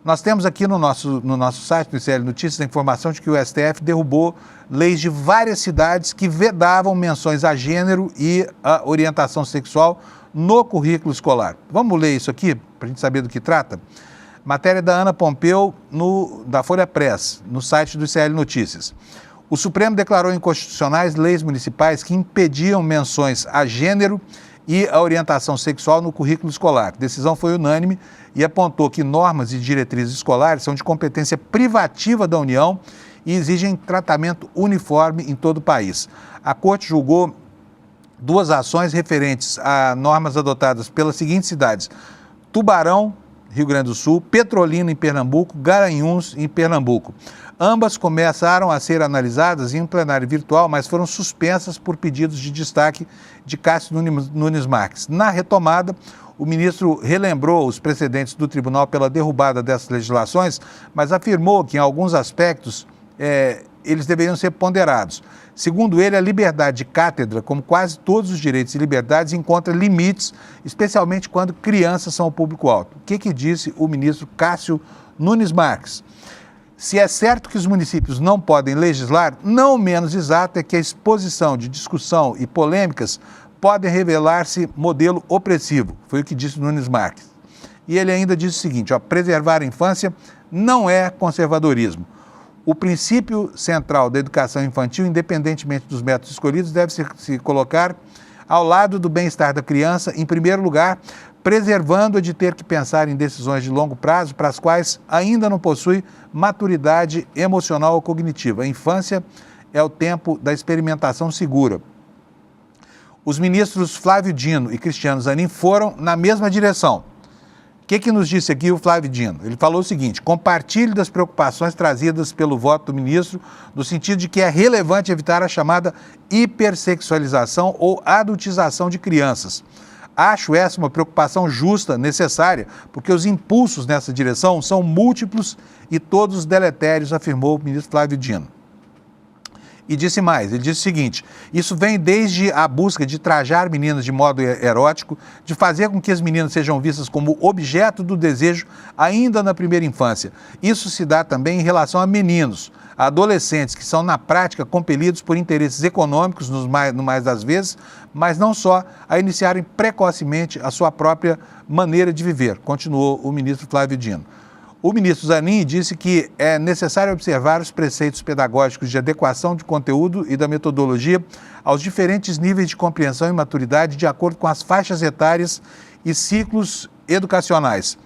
Nós temos aqui no nosso site, no ICL Notícias, a informação de que o STF derrubou leis de várias cidades que vedavam menções a gênero e a orientação sexual no currículo escolar. Vamos ler isso aqui, para a gente saber do que trata? Matéria da Ana Pompeu, da Folha Press, no site do ICL Notícias. O Supremo declarou inconstitucionais leis municipais que impediam menções a gênero e a orientação sexual no currículo escolar. A decisão foi unânime e apontou que normas e diretrizes escolares são de competência privativa da União e exigem tratamento uniforme em todo o país. A Corte julgou 2 ações referentes a normas adotadas pelas seguintes cidades: Tubarão, Rio Grande do Sul, Petrolina, em Pernambuco, Garanhuns, em Pernambuco. Ambas começaram a ser analisadas em um plenário virtual, mas foram suspensas por pedidos de destaque de Cássio Nunes Marques. Na retomada, o ministro relembrou os precedentes do tribunal pela derrubada dessas legislações, mas afirmou que, em alguns aspectos, eles deveriam ser ponderados. Segundo ele, a liberdade de cátedra, como quase todos os direitos e liberdades, encontra limites, especialmente quando crianças são o público-alvo. O que disse o ministro Cássio Nunes Marques? Se é certo que os municípios não podem legislar, não menos exato é que a exposição de discussão e polêmicas podem revelar-se modelo opressivo. Foi o que disse Nunes Marques. E ele ainda disse o seguinte: preservar a infância não é conservadorismo. O princípio central da educação infantil, independentemente dos métodos escolhidos, deve se colocar ao lado do bem-estar da criança, em primeiro lugar, preservando-a de ter que pensar em decisões de longo prazo para as quais ainda não possui maturidade emocional ou cognitiva. A infância é o tempo da experimentação segura. Os ministros Flávio Dino e Cristiano Zanin foram na mesma direção. O que nos disse aqui o Flávio Dino? Ele falou o seguinte: compartilhe das preocupações trazidas pelo voto do ministro, no sentido de que é relevante evitar a chamada hipersexualização ou adultização de crianças. Acho essa uma preocupação justa, necessária, porque os impulsos nessa direção são múltiplos e todos deletérios, afirmou o ministro Flávio Dino. E disse mais, ele disse o seguinte: isso vem desde a busca de trajar meninas de modo erótico, de fazer com que as meninas sejam vistas como objeto do desejo ainda na primeira infância. Isso se dá também em relação a meninos, a adolescentes que são na prática compelidos por interesses econômicos, no mais das vezes, mas não só, a iniciarem precocemente a sua própria maneira de viver, continuou o ministro Flávio Dino. O ministro Zanin disse que é necessário observar os preceitos pedagógicos de adequação de conteúdo e da metodologia aos diferentes níveis de compreensão e maturidade de acordo com as faixas etárias e ciclos educacionais.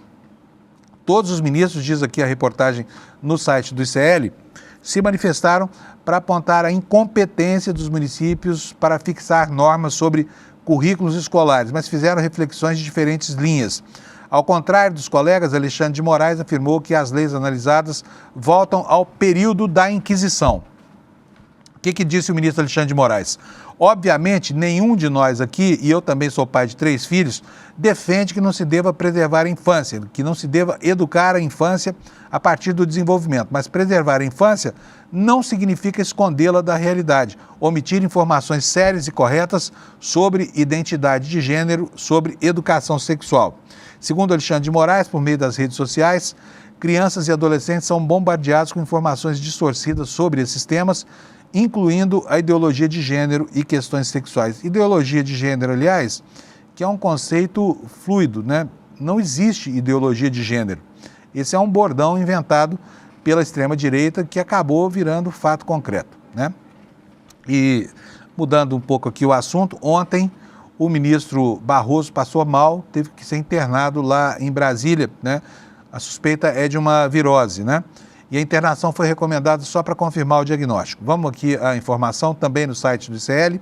Todos os ministros, diz aqui a reportagem no site do ICL, se manifestaram para apontar a incompetência dos municípios para fixar normas sobre currículos escolares, mas fizeram reflexões de diferentes linhas. Ao contrário dos colegas, Alexandre de Moraes afirmou que as leis analisadas voltam ao período da Inquisição. O que disse o ministro Alexandre de Moraes? Obviamente, nenhum de nós aqui, e eu também sou pai de 3 filhos, defende que não se deva preservar a infância, que não se deva educar a infância a partir do desenvolvimento. Mas preservar a infância não significa escondê-la da realidade, omitir informações sérias e corretas sobre identidade de gênero, sobre educação sexual. Segundo Alexandre de Moraes, por meio das redes sociais, crianças e adolescentes são bombardeados com informações distorcidas sobre esses temas, incluindo a ideologia de gênero e questões sexuais. Ideologia de gênero, aliás, que é um conceito fluido, né? Não existe ideologia de gênero. Esse é um bordão inventado pela extrema-direita que acabou virando fato concreto, né? E, mudando um pouco aqui o assunto, ontem o ministro Barroso passou mal, teve que ser internado lá em Brasília, né? A suspeita é de uma virose, né? E a internação foi recomendada só para confirmar o diagnóstico. Vamos aqui a informação também no site do ICL.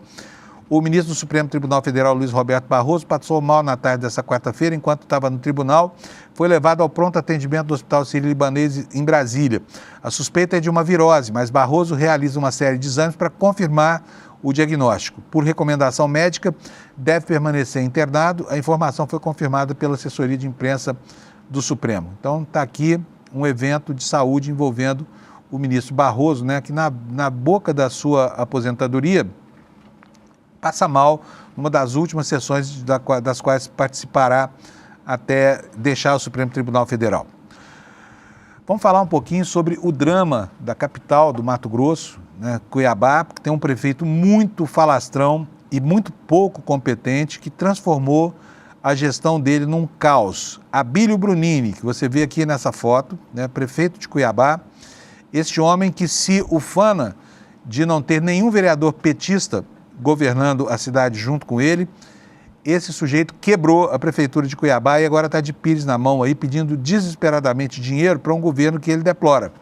O ministro do Supremo Tribunal Federal, Luiz Roberto Barroso, passou mal na tarde dessa quarta-feira, enquanto estava no tribunal, foi levado ao pronto atendimento do Hospital Sírio-Libanês em Brasília. A suspeita é de uma virose, mas Barroso realiza uma série de exames para confirmar o diagnóstico. Por recomendação médica, deve permanecer internado. A informação foi confirmada pela assessoria de imprensa do Supremo. Então, está aqui um evento de saúde envolvendo o ministro Barroso, né, que na boca da sua aposentadoria passa mal numa das últimas sessões das quais participará até deixar o Supremo Tribunal Federal. Vamos falar um pouquinho sobre o drama da capital do Mato Grosso, né, Cuiabá, que tem um prefeito muito falastrão e muito pouco competente, que transformou a gestão dele num caos. Abílio Brunini, que você vê aqui nessa foto, né, prefeito de Cuiabá, este homem que se ufana de não ter nenhum vereador petista governando a cidade junto com ele, esse sujeito quebrou a prefeitura de Cuiabá e agora está de pires na mão aí, pedindo desesperadamente dinheiro para um governo que ele deplora.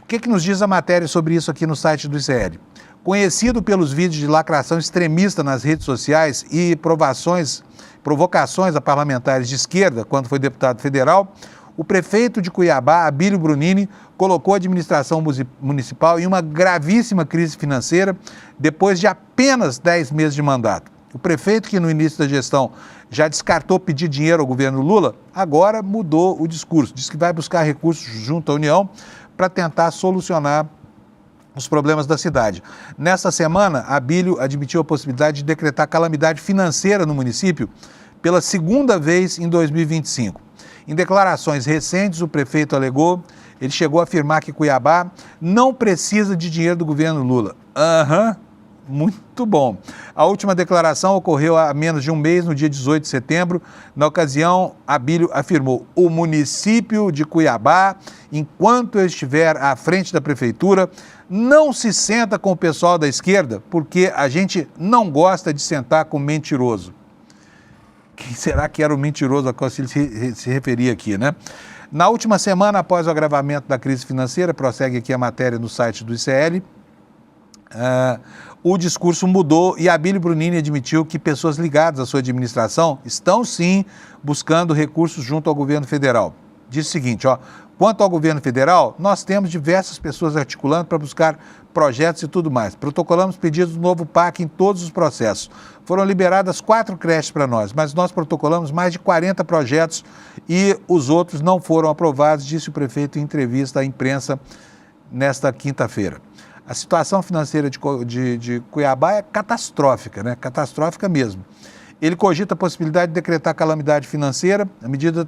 O que nos diz a matéria sobre isso aqui no site do ICL? Conhecido pelos vídeos de lacração extremista nas redes sociais e provocações a parlamentares de esquerda, quando foi deputado federal, o prefeito de Cuiabá, Abílio Brunini, colocou a administração municipal em uma gravíssima crise financeira depois de apenas 10 meses de mandato. O prefeito, que no início da gestão já descartou pedir dinheiro ao governo Lula, agora mudou o discurso. Diz que vai buscar recursos junto à União para tentar solucionar os problemas da cidade. Nessa semana, Abílio admitiu a possibilidade de decretar calamidade financeira no município pela segunda vez em 2025. Em declarações recentes, o prefeito alegou, ele chegou a afirmar que Cuiabá não precisa de dinheiro do governo Lula. Muito bom. A última declaração ocorreu há menos de um mês, no dia 18 de setembro. Na ocasião, Abílio afirmou: o município de Cuiabá, enquanto eu estiver à frente da prefeitura, não se senta com o pessoal da esquerda, porque a gente não gosta de sentar com mentiroso. Quem será que era o mentiroso a qual ele se referia aqui, né? Na última semana, após o agravamento da crise financeira, prossegue aqui a matéria no site do ICL, o discurso mudou e Abílio Brunini admitiu que pessoas ligadas à sua administração estão sim buscando recursos junto ao governo federal. Diz o seguinte, quanto ao governo federal, nós temos diversas pessoas articulando para buscar projetos e tudo mais. Protocolamos pedidos do novo PAC em todos os processos. Foram liberadas 4 creches para nós, mas nós protocolamos mais de 40 projetos e os outros não foram aprovados, disse o prefeito em entrevista à imprensa nesta quinta-feira. A situação financeira de Cuiabá é catastrófica, né? Catastrófica mesmo. Ele cogita a possibilidade de decretar calamidade financeira. A medida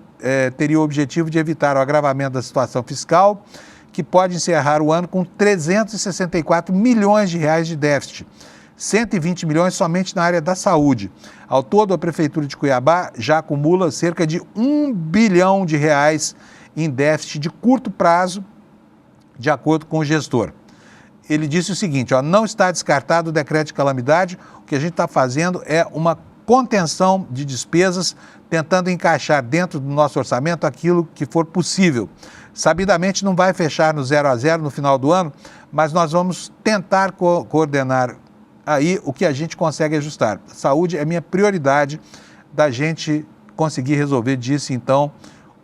teria o objetivo de evitar o agravamento da situação fiscal, que pode encerrar o ano com 364 milhões de reais de déficit, 120 milhões somente na área da saúde. Ao todo, a Prefeitura de Cuiabá já acumula cerca de 1 bilhão de reais em déficit de curto prazo, de acordo com o gestor. Ele disse o seguinte, não está descartado o decreto de calamidade, o que a gente está fazendo é uma contenção de despesas, tentando encaixar dentro do nosso orçamento aquilo que for possível. Sabidamente não vai fechar no 0 a 0 no final do ano, mas nós vamos tentar coordenar aí o que a gente consegue ajustar. Saúde é minha prioridade da gente conseguir resolver, disse então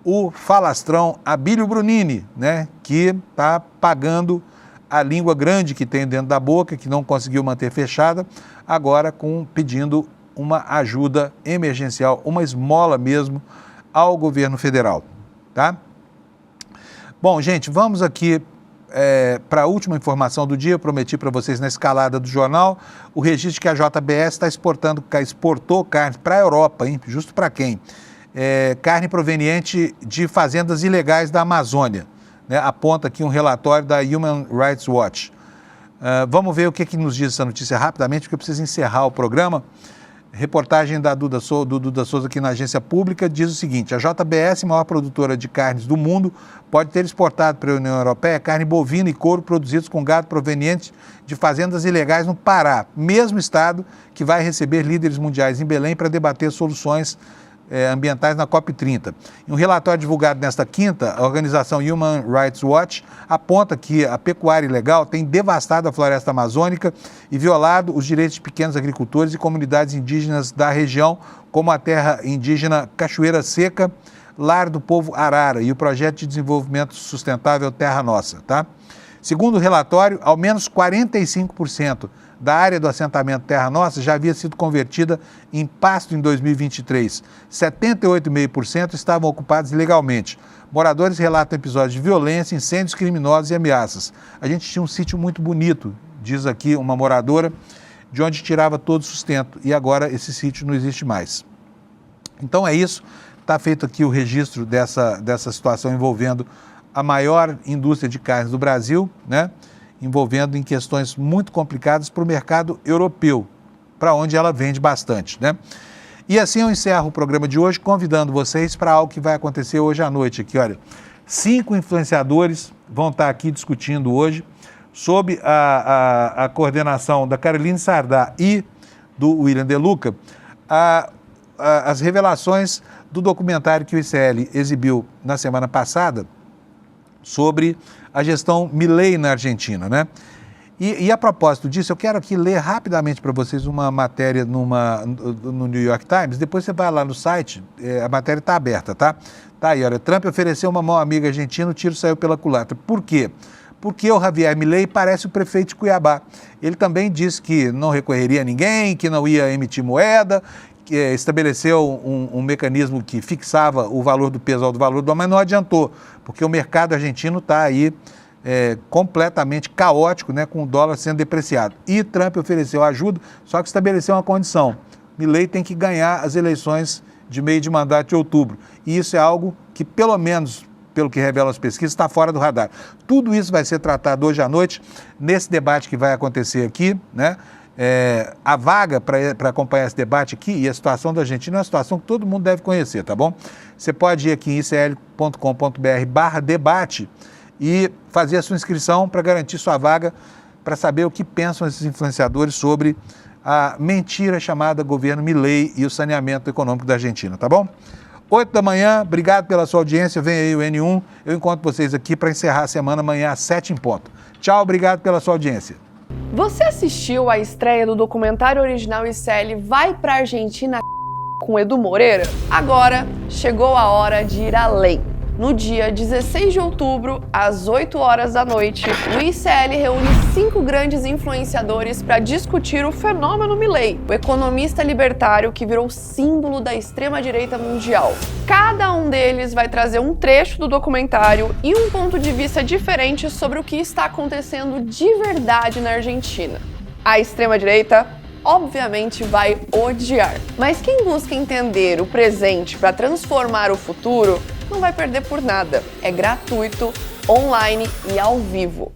o falastrão Abílio Brunini, né, que está pagando a língua grande que tem dentro da boca, que não conseguiu manter fechada, agora pedindo uma ajuda emergencial, uma esmola mesmo ao governo federal, tá? Bom, gente, vamos aqui para a última informação do dia. Eu prometi para vocês na escalada do jornal o registro de que a JBS exportou carne para a Europa, hein? Justo para quem? Carne proveniente de fazendas ilegais da Amazônia, né? Aponta aqui um relatório da Human Rights Watch. Vamos ver o que nos diz essa notícia rapidamente, porque eu preciso encerrar o programa. Reportagem do Duda Souza aqui na agência pública diz o seguinte: a JBS, maior produtora de carnes do mundo, pode ter exportado para a União Europeia carne bovina e couro produzidos com gado proveniente de fazendas ilegais no Pará, mesmo estado que vai receber líderes mundiais em Belém para debater soluções ambientais na COP30. Em um relatório divulgado nesta quinta, a organização Human Rights Watch aponta que a pecuária ilegal tem devastado a floresta amazônica e violado os direitos de pequenos agricultores e comunidades indígenas da região, como a terra indígena Cachoeira Seca, lar do povo Arara, e o projeto de desenvolvimento sustentável Terra Nossa, tá? Segundo o relatório, ao menos 45% da área do assentamento Terra Nossa já havia sido convertida em pasto em 2023. 78,5% estavam ocupados ilegalmente. Moradores relatam episódios de violência, incêndios criminosos e ameaças. A gente tinha um sítio muito bonito, diz aqui uma moradora, de onde tirava todo o sustento, e agora esse sítio não existe mais. Então é isso, está feito aqui o registro dessa situação envolvendo a maior indústria de carnes do Brasil, né? Envolvendo em questões muito complicadas para o mercado europeu, para onde ela vende bastante, né? E assim eu encerro o programa de hoje, convidando vocês para algo que vai acontecer hoje à noite aqui, olha. 5 influenciadores vão estar aqui discutindo hoje, sob a coordenação da Caroline Sardá e do William De Luca, as revelações do documentário que o ICL exibiu na semana passada sobre a gestão Milei na Argentina, né? E a propósito disso, eu quero aqui ler rapidamente para vocês uma matéria no New York Times. Depois você vai lá no site, a matéria está aberta, tá? Tá aí, olha, Trump ofereceu uma mão amiga argentina, o tiro saiu pela culatra. Por quê? Porque o Javier Milei parece o prefeito de Cuiabá. Ele também disse que não recorreria a ninguém, que não ia emitir moeda, que estabeleceu um mecanismo que fixava o valor do peso ao do valor do dólar, mas não adiantou, porque o mercado argentino está aí completamente caótico, né, com o dólar sendo depreciado. E Trump ofereceu ajuda, só que estabeleceu uma condição. Milei tem que ganhar as eleições de meio de mandato de outubro. E isso é algo que, pelo menos, pelo que revelam as pesquisas, está fora do radar. Tudo isso vai ser tratado hoje à noite, nesse debate que vai acontecer aqui, né? A vaga para acompanhar esse debate aqui e a situação da Argentina é uma situação que todo mundo deve conhecer, tá bom? Você pode ir aqui em icl.com.br/debate e fazer a sua inscrição para garantir sua vaga, para saber o que pensam esses influenciadores sobre a mentira chamada governo Milei e o saneamento econômico da Argentina, tá bom? 8 da manhã, obrigado pela sua audiência, vem aí o N1, eu encontro vocês aqui para encerrar a semana amanhã às 7 em ponto. Tchau, obrigado pela sua audiência. Você assistiu à estreia do documentário original ICL Vai Pra Argentina com Edu Moreira? Agora chegou a hora de ir além. No dia 16 de outubro, às 8 horas da noite, o ICL reúne 5 grandes influenciadores para discutir o fenômeno Milei, o economista libertário que virou símbolo da extrema-direita mundial. Cada um deles vai trazer um trecho do documentário e um ponto de vista diferente sobre o que está acontecendo de verdade na Argentina. A extrema-direita, obviamente, vai odiar. Mas quem busca entender o presente para transformar o futuro não vai perder por nada. É gratuito, online e ao vivo.